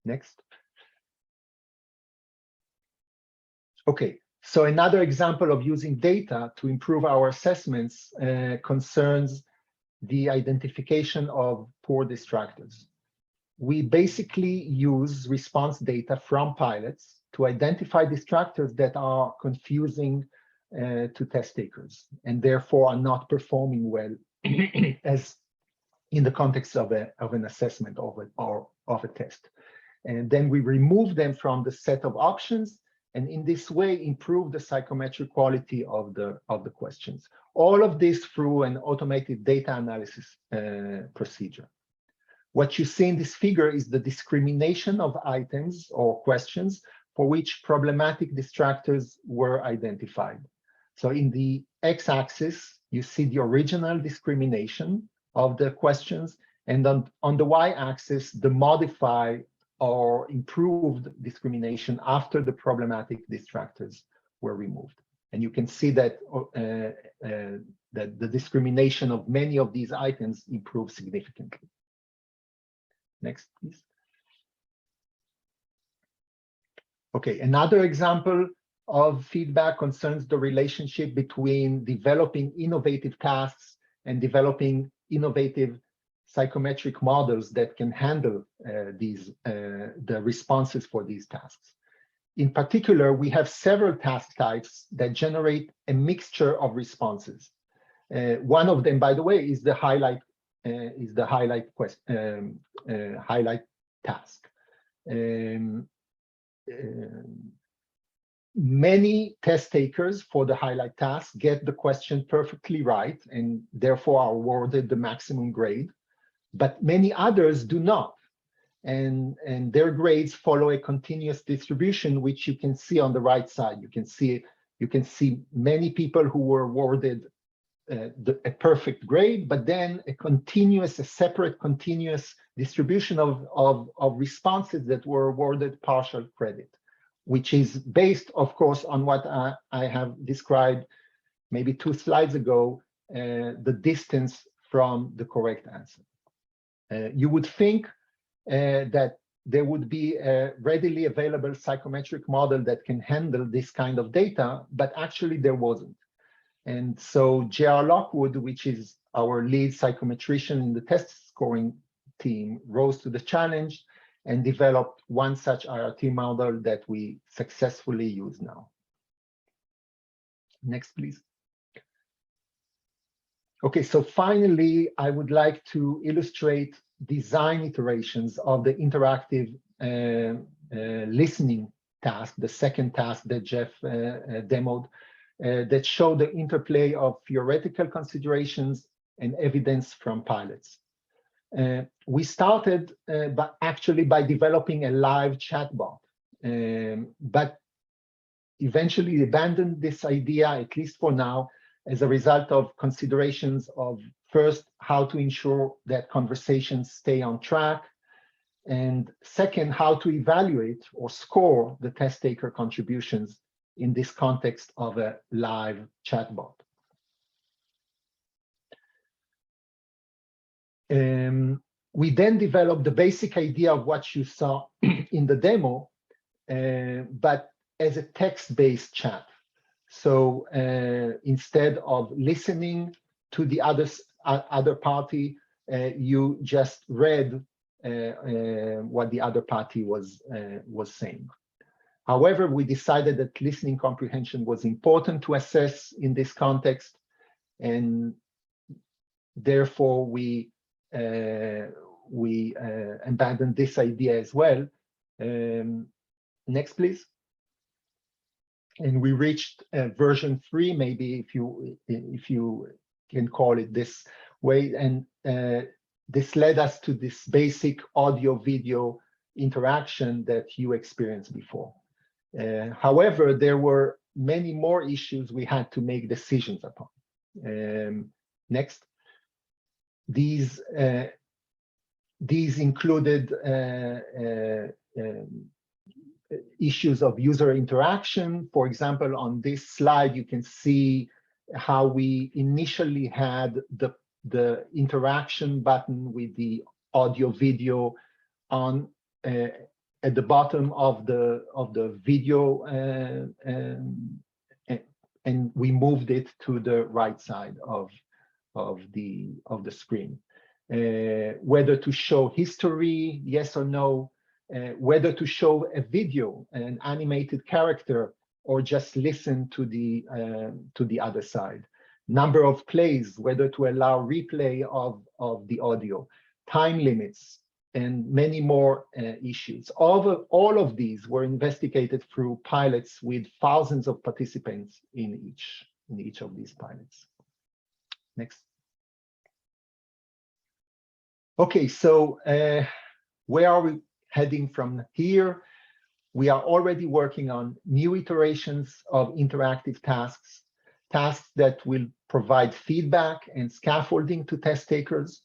Next. Okay, so another example of using data to improve our assessments concerns the identification of poor distractors. We basically use response data from pilots to identify distractors that are confusing to test takers and therefore are not performing well as in the context of an assessment of a test. And then we remove them from the set of options, and in this way improve the psychometric quality of the questions. All of this through an automated data analysis procedure. What you see in this figure is the discrimination of items or questions for which problematic distractors were identified. So in the x-axis, you see the original discrimination of the questions, and on the y-axis, the modified or improved discrimination after the problematic distractors were removed. And you can see that that the discrimination of many of these items improved significantly. Next, please. Okay, another example of feedback concerns the relationship between developing innovative tasks and developing innovative psychometric models that can handle the responses for these tasks. In particular, we have several task types that generate a mixture of responses. One of them, by the way, is the highlight highlight task. Many test takers for the highlight task get the question perfectly right and therefore are awarded the maximum grade, but many others do not. And their grades follow a continuous distribution, which you can see on the right side. You can see many people who were awarded a perfect grade, but then a separate continuous distribution of responses that were awarded partial credit, which is based, of course, on what I have described maybe 2 slides ago, the distance from the correct answer. You would think that there would be a readily available psychometric model that can handle this kind of data, but actually there wasn't. And so J.R. Lockwood, which is our lead psychometrician in the test scoring team, rose to the challenge and developed one such IRT model that we successfully use now. Next, please. Okay, so finally, I would like to illustrate design iterations of the interactive listening task, the second task that Jeff demoed, that show the interplay of theoretical considerations and evidence from pilots. We started actually by developing a live chatbot, but eventually abandoned this idea, at least for now, as a result of considerations of first, how to ensure that conversations stay on track, and second, how to evaluate or score the test taker contributions in this context of a live chatbot. We then developed the basic idea of what you saw in the demo, but as a text-based chat. So instead of listening to the other party, you just read what the other party was saying. However, we decided that listening comprehension was important to assess in this context, and therefore we abandoned this idea as well. Next, please. And we reached version 3, maybe if you can call it this way, and this led us to this basic audio-video interaction that you experienced before. However, there were many more issues we had to make decisions upon. Next. These included issues of user interaction. For example, on this slide, you can see how we initially had the interaction button with the audio video on at the bottom of the video, and we moved it to the right side of the screen. Whether to show history, yes or no, whether to show a video, an animated character, or just listen to the other side. Number of plays, whether to allow replay of the audio, time limits, and many more issues. All of these were investigated through pilots with thousands of participants in each of these pilots. Next. Okay, so where are we heading from here? We are already working on new iterations of interactive tasks tasks that will provide feedback and scaffolding to test takers.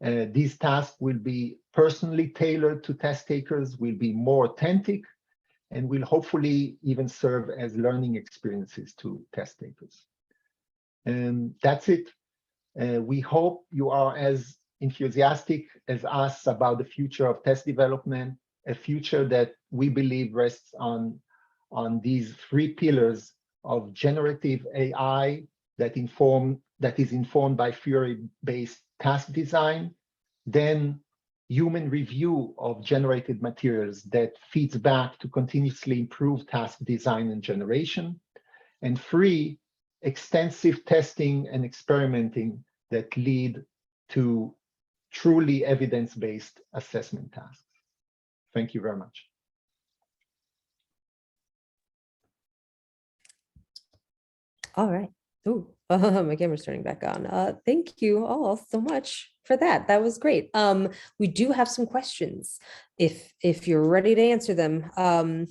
These tasks will be personally tailored to test takers, will be more authentic, and will hopefully even serve as learning experiences to test takers. And that's it. We hope you are as enthusiastic as us about the future of test development, a future that we believe rests on these three pillars of generative AI that is informed by theory-based task design, then human review of generated materials that feeds back to continuously improve task design and generation, and three, extensive testing and experimenting that lead to truly evidence-based assessment tasks. Thank you very much. All right. Oh, my camera's turning back on. Thank you all so much for that. That was great. We do have some questions. If you're ready to answer them, I'll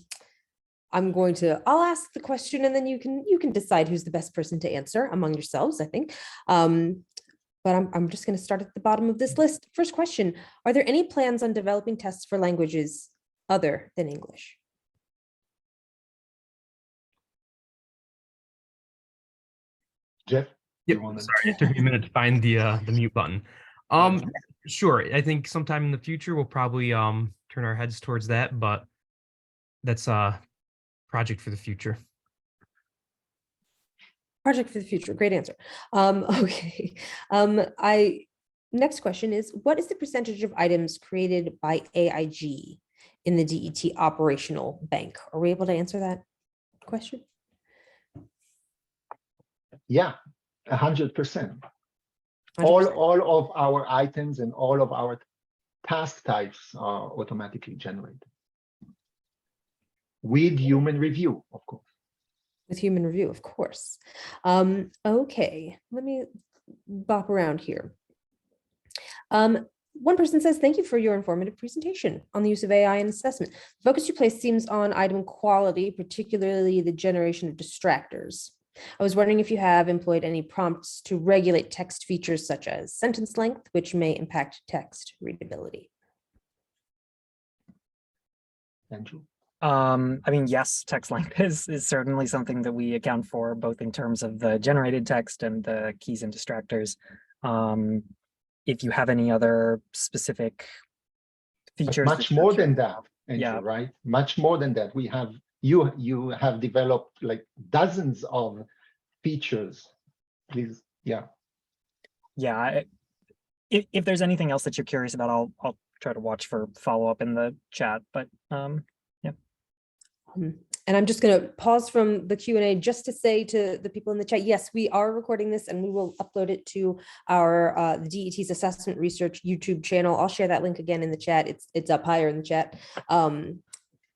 ask the question and then you can decide who's the best person to answer among yourselves, I think. But I'm just going to start at the bottom of this list. First question, are there any plans on developing tests for languages other than English? Jeff? Yep. Sorry, it took me a minute to find the mute button. Sure. I think sometime in the future we'll probably turn our heads towards that, but that's a project for the future. Project for the future. Great answer. Okay. Next question is, what is the percentage of items created by AIG in the DET operational bank? Are we able to answer that question? Yeah, 100%. All of our items and all of our task types are automatically generated with human review, of course. With human review, of course. Okay, let me bop around here. One person says, thank you for your informative presentation on the use of AI in assessment. The focus you place seems on item quality, particularly the generation of distractors. I was wondering if you have employed any prompts to regulate text features such as sentence length, which may impact text readability. Andrew? I mean, yes, text length is certainly something that we account for, both in terms of the generated text and the keys and distractors. If you have any other specific features. Much more than that, Andrew, yeah. Right? Much more than that. We have, you have developed like dozens of features. Please, yeah. Yeah, if there's anything else that you're curious about, I'll try to watch for follow-up in the chat, but yeah. And I'm just going to pause from the Q&A just to say to the people in the chat, yes, we are recording this and we will upload it to our the DET's Assessment Research YouTube channel. I'll share that link again in the chat. It's up higher in the chat.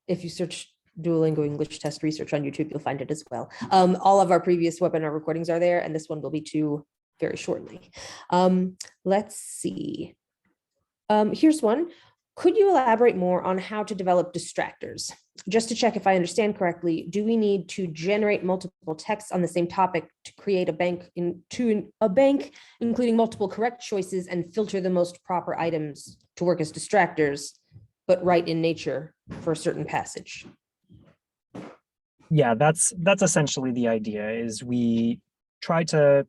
If you search Duolingo English Test Research on YouTube, you'll find it as well. All of our previous webinar recordings are there, and this one will be too very shortly. Let's see. Here's one. Could you elaborate more on how to develop distractors? Just to check if I understand correctly, do we need to generate multiple texts on the same topic to create a bank including multiple correct choices and filter the most proper items to work as distractors, but right in nature for a certain passage? Yeah, that's essentially the idea. Is we try to,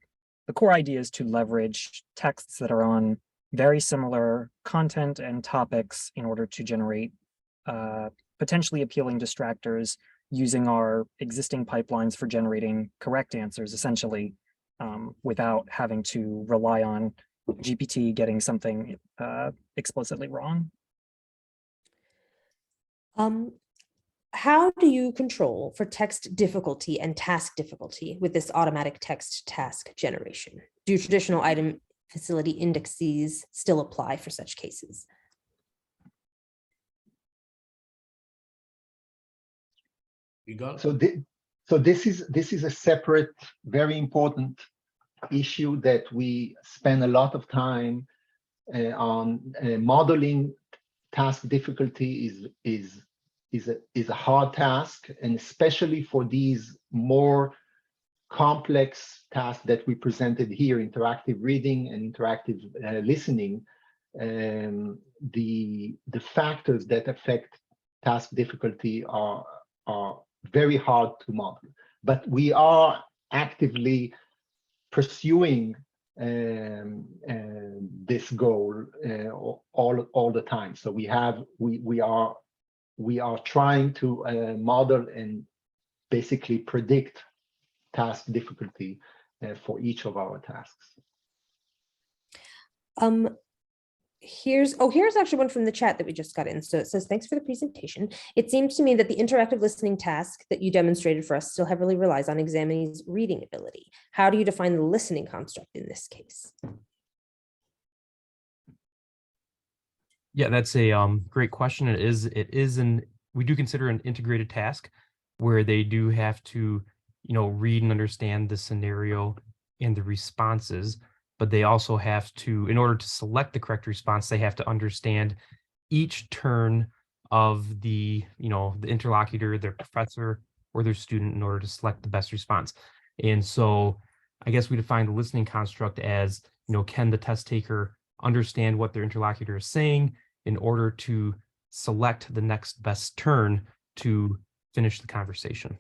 the core idea is to leverage texts that are on very similar content and topics in order to generate potentially appealing distractors using our existing pipelines for generating correct answers, essentially, without having to rely on GPT getting something explicitly wrong. How do you control for text difficulty and task difficulty with this automatic text task generation? Do traditional item facility indexes still apply for such cases? You got it? So this is a separate, very important issue that we spend a lot of time on. Modeling task difficulty is a hard task, and especially for these more complex tasks that we presented here, interactive reading and interactive listening, the factors that affect task difficulty are very hard to model. But we are actively pursuing this goal all the time. So we are trying to model and basically predict task difficulty for each of our tasks. Here's actually one from the chat that we just got in. So it says, thanks for the presentation. It seems to me that the interactive listening task that you demonstrated for us still heavily relies on examinees' reading ability. How do you define the listening construct in this case? Yeah, that's a great question. We do consider an integrated task where they do have to, read and understand the scenario and the responses, but they also have to, in order to select the correct response, they have to understand each turn of the interlocutor, their professor, or their student in order to select the best response. And so I guess we define the listening construct as, can the test taker understand what their interlocutor is saying in order to select the next best turn to finish the conversation.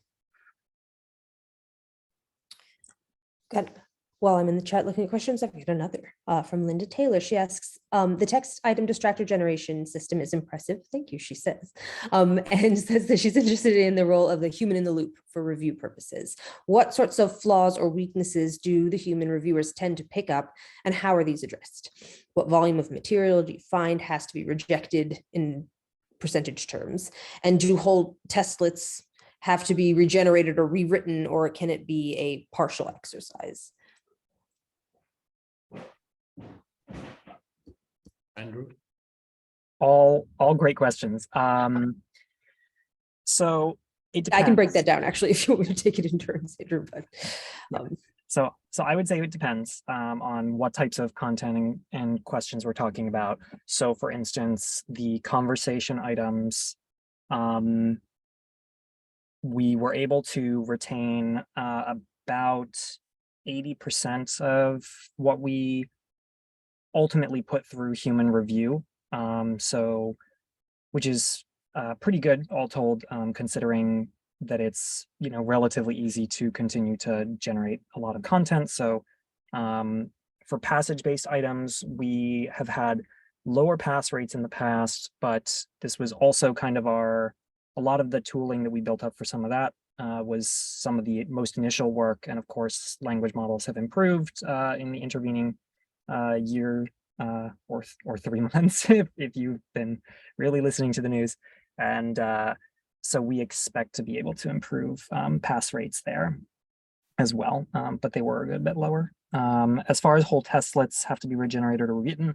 Got it. While I'm in the chat looking at questions, I've got another from Linda Taylor. She asks, the text item distractor generation system is impressive. Thank you, she says, and says that she's interested in the role of the human in the loop for review purposes. What sorts of flaws or weaknesses do the human reviewers tend to pick up, and how are these addressed? What volume of material do you find has to be rejected in percentage terms? And do whole testlets have to be regenerated or rewritten, or can it be a partial exercise? Andrew? All great questions. So it depends. I can break that down actually if you want me to take it in turns, Andrew, but So I would say it depends on what types of content and questions we're talking about. So for instance, the conversation items, we were able to retain about 80% of what we ultimately put through human review. So, which is pretty good all told, considering that it's, relatively easy to continue to generate a lot of content. So for passage-based items, we have had lower pass rates in the past, but this was also kind of a lot of the tooling that we built up for some of that was some of the most initial work. And of course, language models have improved in the intervening year or 3 months if you've been really listening to the news. And so we expect to be able to improve pass rates there as well, but they were a good bit lower. As far as whole testlets have to be regenerated or rewritten,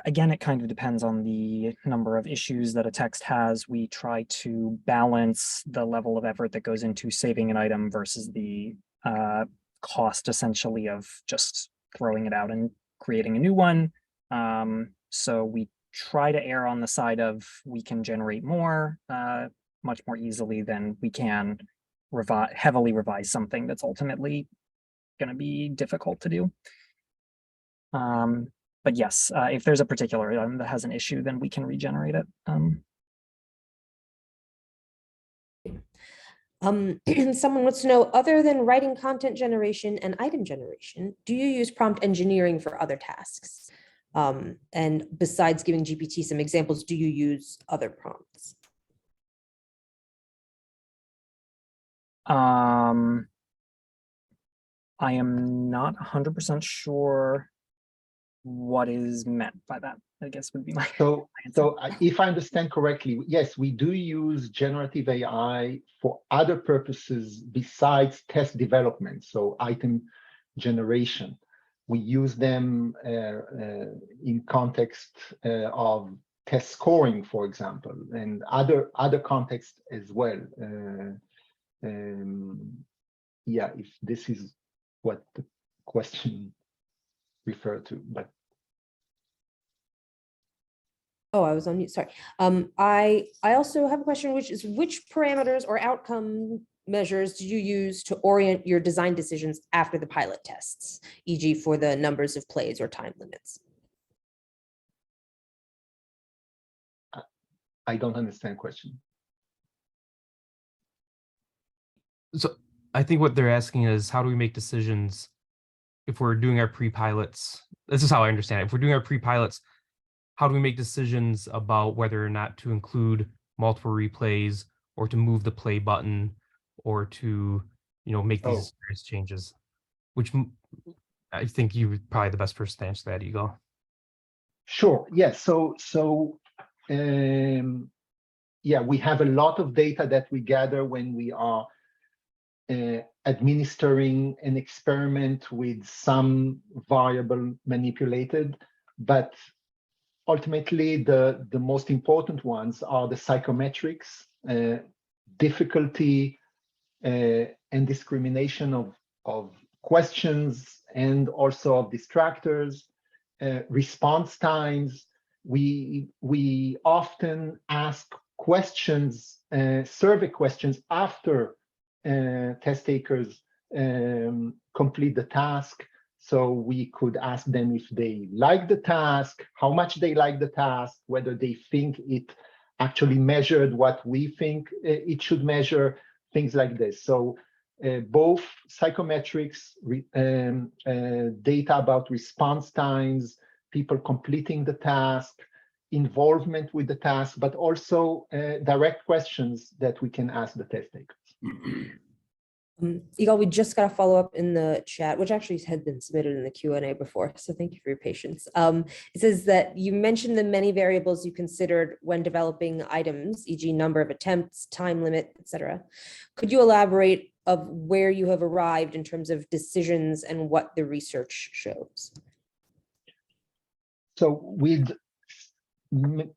again, it kind of depends on the number of issues that a text has. We try to balance the level of effort that goes into saving an item versus the cost essentially of just throwing it out and creating a new one. So we try to err on the side of we can generate more much more easily than we can heavily revise something that's ultimately going to be difficult to do. But yes, if there's a particular item that has an issue, then we can regenerate it. Someone wants to know, other than writing content generation and item generation, do you use prompt engineering for other tasks? And besides giving GPT some examples, do you use other prompts? I am not 100% sure what is meant by that, I guess would be my So if I understand correctly, yes, we do use generative AI for other purposes besides test development, so item generation. We use them in context of test scoring, for example, and other contexts as well. Yeah, if this is what the question referred to, but oh, I was on mute, sorry. I also have a question, which is which parameters or outcome measures did you use to orient your design decisions after the pilot tests, e.g. for the numbers of plays or time limits? I don't understand the question. So I think what they're asking is, how do we make decisions if we're doing our pre-pilots? This is how I understand it. If we're doing our pre-pilots, how do we make decisions about whether or not to include multiple replays or to move the play button or to, make these various changes? Which I think you're probably the best person to answer that, Igor. Sure. Yes. Yeah, we have a lot of data that we gather when we are administering an experiment with some variable manipulated, but ultimately the most important ones are the psychometrics, difficulty and discrimination of questions and also of distractors, response times. We often ask questions, survey questions after test takers complete the task. So we could ask them if they like the task, how much they like the task, whether they think it actually measured what we think it should measure, things like this. So both psychometrics, data about response times, people completing the task, involvement with the task, but also direct questions that we can ask the test takers. Yigal, we just got a follow-up in the chat, which actually had been submitted in the Q&A before, so thank you for your patience. It says that you mentioned the many variables you considered when developing items, e.g. number of attempts, time limit, etc. Could you elaborate of where you have arrived in terms of decisions and what the research shows? So with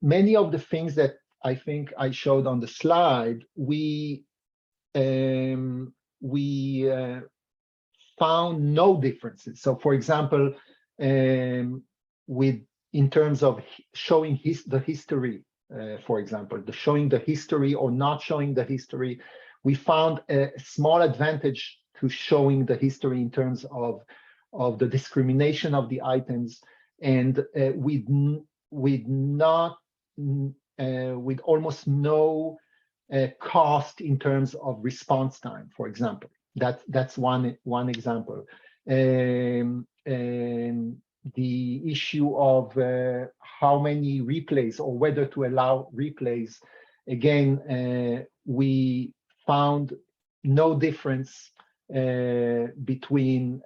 many of the things that I think I showed on the slide, we found no differences. So for example, in terms of showing the history, for example, showing the history or not showing the history, we found a small advantage to showing the history in terms of the discrimination of the items, and with almost no cost in terms of response time, for example. That's one example. And the issue of how many replays or whether to allow replays, again, we found no difference between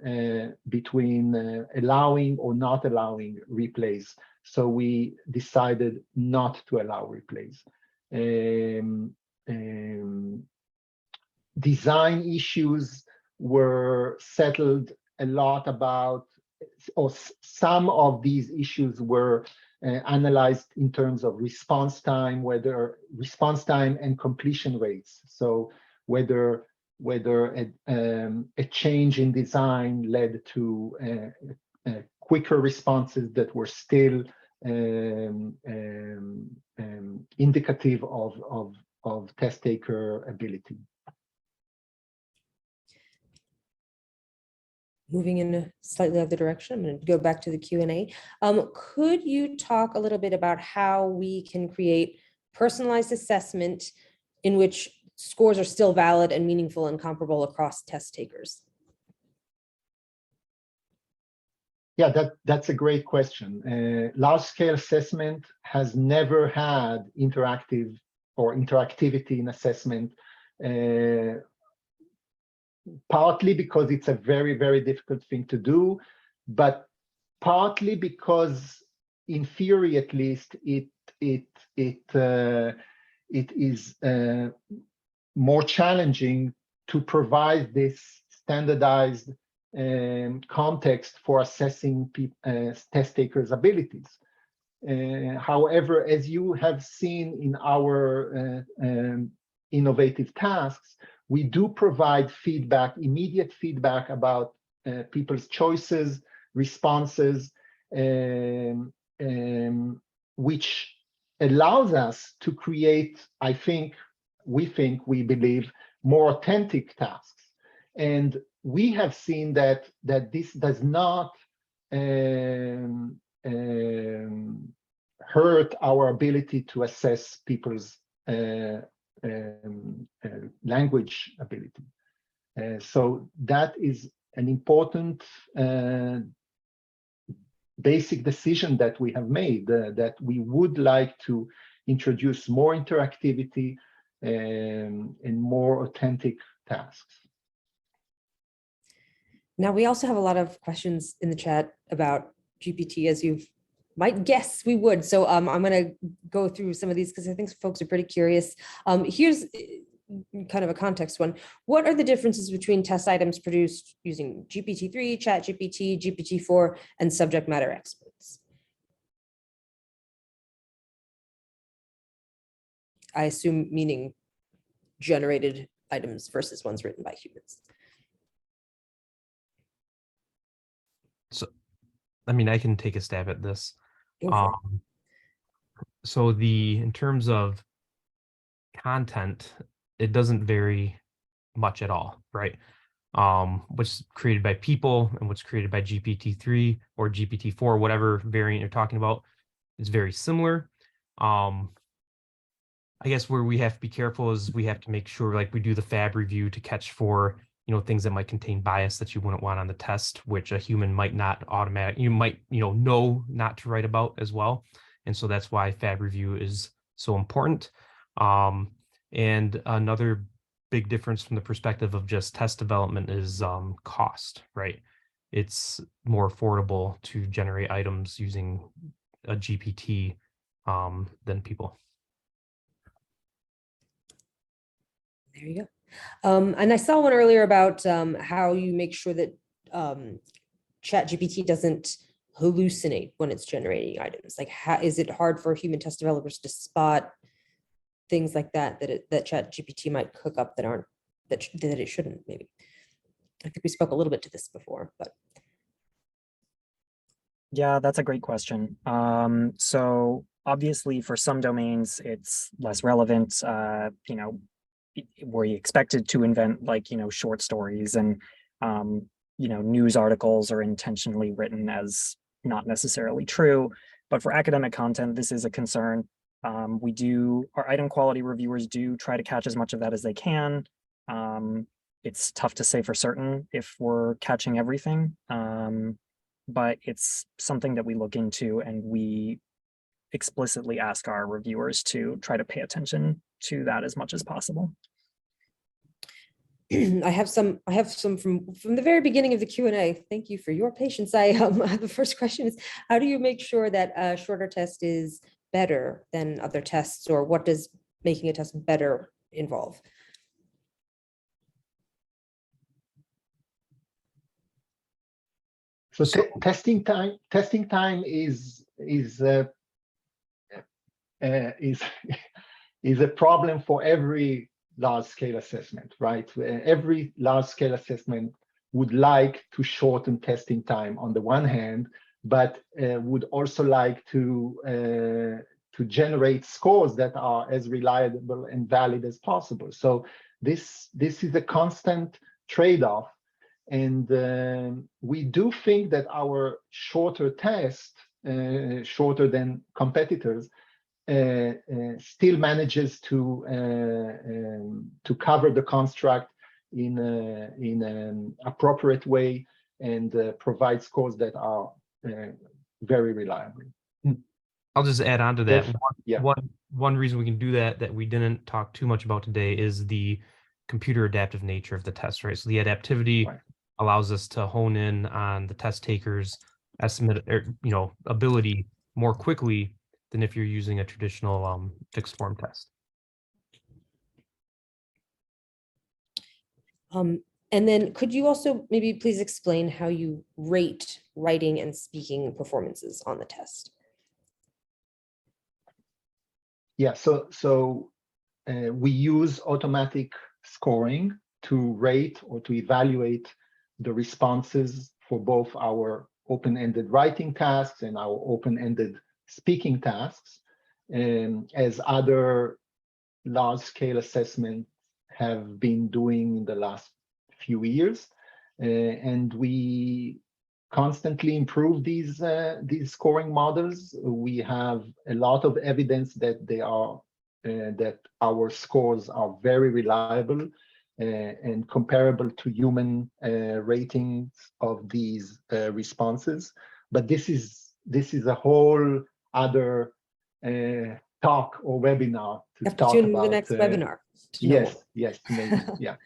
allowing or not allowing replays. So we decided not to allow replays. Design issues were settled a lot about, or some of these issues were analyzed in terms of response time, whether response time and completion rates. So whether a change in design led to quicker responses that were still indicative of test taker ability. Moving in a slightly other direction, I'm going to go back to the Q&A. Could you talk a little bit about how we can create personalized assessment in which scores are still valid and meaningful and comparable across test takers? Yeah, that's a great question. Large-scale assessment has never had interactive or interactivity in assessment, partly because it's a very, very difficult thing to do, but partly because, in theory at least, it is more challenging to provide this standardized context for assessing test takers' abilities. However, as you have seen in our innovative tasks, we do provide feedback, immediate feedback about people's choices, responses, which allows us to create, we believe, more authentic tasks. And we have seen that this does not hurt our ability to assess people's language ability. So that is an important basic decision that we have made, that we would like to introduce more interactivity and more authentic tasks. Now, we also have a lot of questions in the chat about GPT, as you might guess we would. So I'm going to go through some of these because I think folks are pretty curious. Here's kind of a context one. What are the differences between test items produced using GPT-3, ChatGPT, GPT-4, and subject matter experts? I assume meaning generated items versus ones written by humans. So, I mean, I can take a stab at this. Go for it. So in terms of content, it doesn't vary much at all, right? What's created by people and what's created by GPT-3 or GPT-4, whatever variant you're talking about, is very similar. I guess where we have to be careful is we have to make sure, like, we do the FAB review to catch for, you know, things that might contain bias that you wouldn't want on the test, which a human might not you might, know not to write about as well. And so that's why FAB review is so important. And another big difference from the perspective of just test development is cost, right? It's more affordable to generate items using a GPT than people. There you go. And I saw one earlier about how you make sure that ChatGPT doesn't hallucinate when it's generating items. Like, how is it hard for human test developers to spot things like that that ChatGPT might cook up that aren't that it shouldn't? Maybe. I think we spoke a little bit to this before, but Yeah, that's a great question. So obviously for some domains, it's less relevant, where you expected to invent, like, short stories and, news articles are intentionally written as not necessarily true. But for academic content, this is a concern. Our item quality reviewers do try to catch as much of that as they can. It's tough to say for certain if we're catching everything. But it's something that we look into, and we explicitly ask our reviewers to try to pay attention to that as much as possible. I have some from the very beginning of the Q&A. Thank you for your patience. The first question is, how do you make sure that a shorter test is better than other tests, or what does making a test better involve? So testing time is a problem for every large-scale assessment, right? Every large-scale assessment would like to shorten testing time on the one hand, but would also like to generate scores that are as reliable and valid as possible. So this is a constant trade-off. And we do think that our shorter test, shorter than competitors, still manages to cover the construct in an appropriate way and provide scores that are very reliable. I'll just add on to that. Yeah. One reason we can do that we didn't talk too much about today is the computer adaptive nature of the test, right? So the adaptivity allows us to hone in on the test taker's estimate, or, ability more quickly than if you're using a traditional fixed form test. And then could you also maybe please explain how you rate writing and speaking performances on the test? Yeah, so we use automatic scoring to rate or to evaluate the responses for both our open-ended writing tasks and our open-ended speaking tasks, as other large-scale assessments have been doing in the last few years. And we constantly improve these scoring models. We have a lot of evidence that they are that our scores are very reliable and comparable to human ratings of these responses. But this is a whole other talk or webinar to Have to talk tune in about the next webinar. to know Yes, more. yes, maybe, yeah.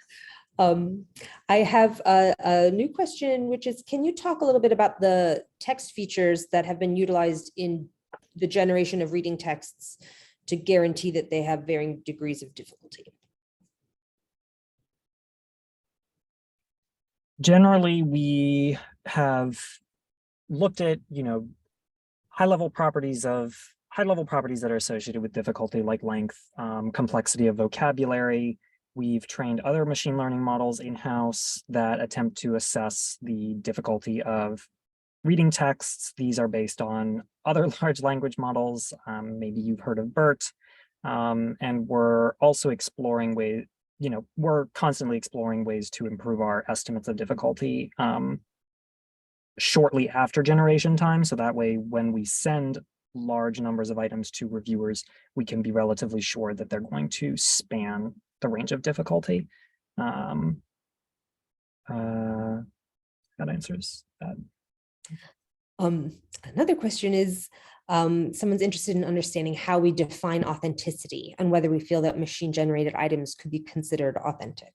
I have a new question, which is, can you talk a little bit about the text features that have been utilized in the generation of reading texts to guarantee that they have varying degrees of difficulty? Generally, we have looked at, high-level properties that are associated with difficulty, like length, complexity of vocabulary. We've trained other machine learning models in-house that attempt to assess the difficulty of reading texts. These are based on other large language models. Maybe you've heard of BERT. And we're also exploring ways, we're constantly exploring ways to improve our estimates of difficulty shortly after generation time. So that way, when we send large numbers of items to reviewers, we can be relatively sure that they're going to span the range of difficulty. That answers that. Another question is, someone's interested in understanding how we define authenticity and whether we feel that machine generated items could be considered authentic.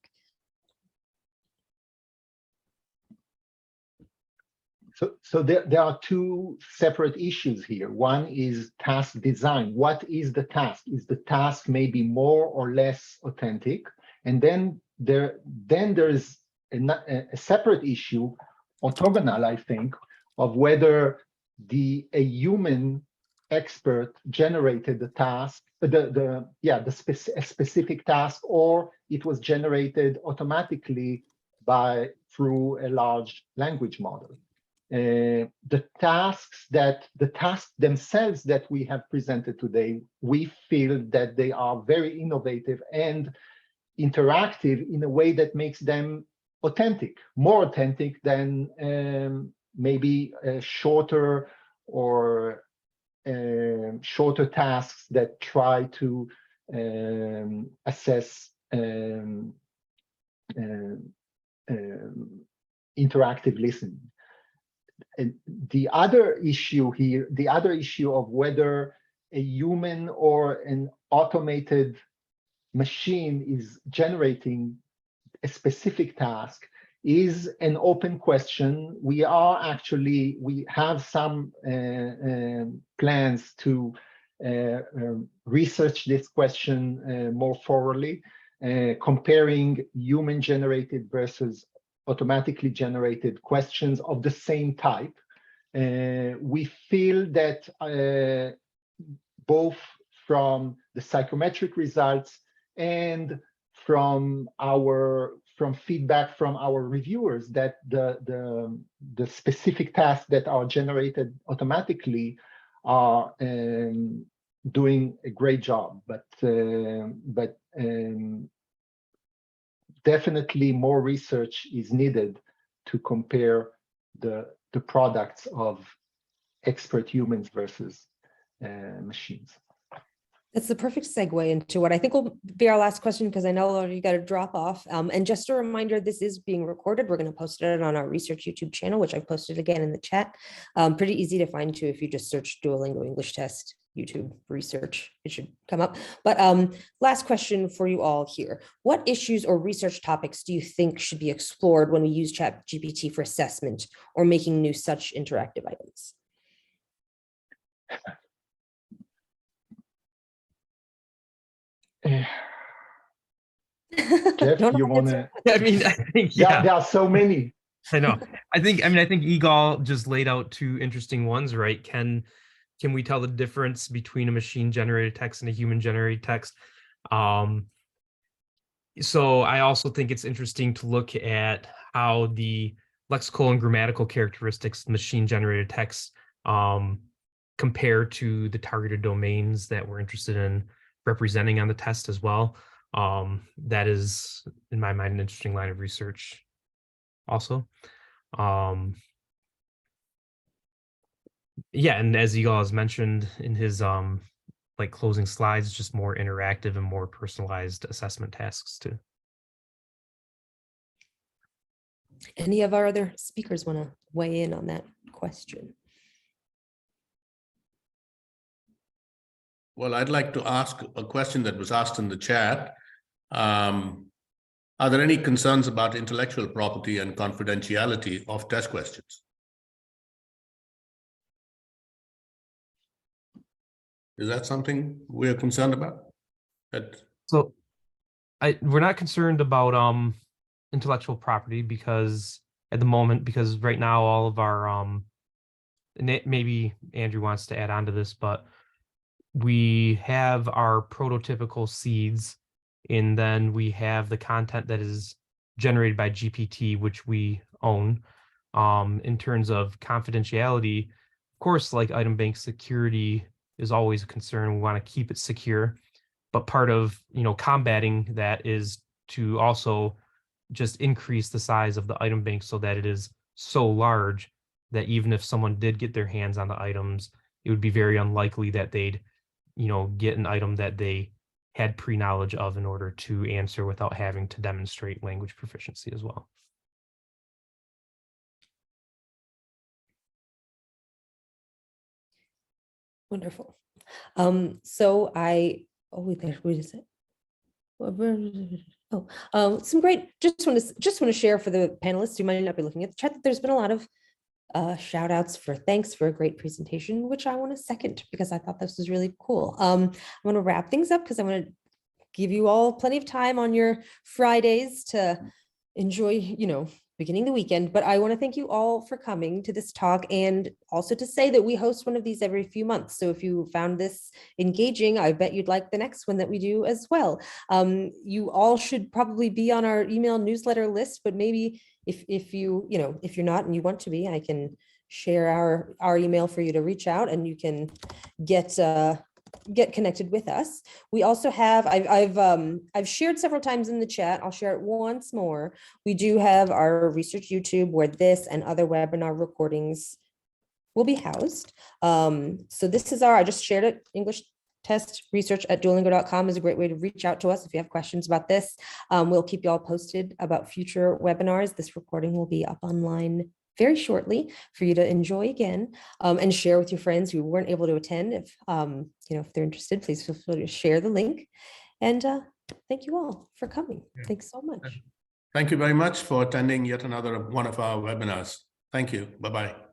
So there are two separate issues here. One is task design. What is the task? Is the task maybe more or less authentic? And then there is a separate issue, orthogonal, I think, of whether a human expert generated the task, a specific task, or it was generated automatically through a large language model. The tasks themselves that we have presented today, we feel that they are very innovative and interactive in a way that makes them authentic, more authentic than maybe shorter tasks that try to assess interactive listening. And the other issue here, the other issue of whether a human or an automated machine is generating a specific task, is an open question. We have some plans to research this question more thoroughly, comparing human generated versus automatically generated questions of the same type. We feel that both from the psychometric results and from feedback from our reviewers, that the specific tasks that are generated automatically are doing a great job, but definitely more research is needed to compare the products of expert humans versus machines. That's the perfect segue into what I think will be our last question, because I know you got to drop off. And just a reminder, this is being recorded. We're going to post it on our research YouTube channel, which I've posted again in the chat. Pretty easy to find too. If you just search Duolingo English Test, YouTube research, it should come up. But last question for you all here. What issues or research topics do you think should be explored when we use ChatGPT for assessment or making new such interactive items? Jeff, you want to? I mean, I think, yeah, there are so many. I know. I think Igal just laid out two interesting ones, right? Can we tell the difference between a machine generated text and a human generated text? So I also think it's interesting to look at how the lexical and grammatical characteristics of machine generated text compare to the targeted domains that we're interested in representing on the test as well. That is, in my mind, an interesting line of research also. Yeah, and as Eagle has mentioned in his like closing slides, just more interactive and more personalized assessment tasks too. Any of our other speakers want to weigh in on that question? Well, I'd like to ask a question that was asked in the chat. Are there any concerns about intellectual property and confidentiality of test questions? Is that something we're concerned about? So we're not concerned about intellectual property because at the moment, because right now all of our and maybe Andrew wants to add on to this, but we have our prototypical seeds, and then we have the content that is generated by GPT, which we own. In terms of confidentiality, of course, like item bank security is always a concern. We want to keep it secure, but part of, you know, combating that is to also just increase the size of the item bank so that it is so large that even if someone did get their hands on the items, it would be very unlikely that they'd, you know, get an item that they had pre-knowledge of in order to answer without having to demonstrate language proficiency as well. Wonderful. So wait, wait a sec. Some great, just want to share for the panelists who might not be looking at the chat that there's been a lot of shout outs for thanks for a great presentation, which I want to second because I thought this was really cool. I want to wrap things up because I want to give you all plenty of time on your Fridays to enjoy, you know, beginning the weekend, but I want to thank you all for coming to this talk and also to say that we host one of these every few months. So if you found this engaging, I bet you'd like the next one that we do as well. You all should probably be on our email newsletter list, but maybe if you know, if you're not and you want to be, I can share our email for you to reach out and you can get connected with us. We also have, I've shared several times in the chat. I'll share it once more. We do have our research YouTube where this and other webinar recordings will be housed. So this is I just shared it, English test research at duolingo.com is a great way to reach out to us if you have questions about this. We'll keep you all posted about future webinars. This recording will be up online very shortly for you to enjoy again, and share with your friends who weren't able to attend. If you know, if they're interested, please feel free to share the link. And thank you all for coming. Yeah. Thanks so much. Thank you very much for attending yet another one of our webinars. Thank you. Bye-bye.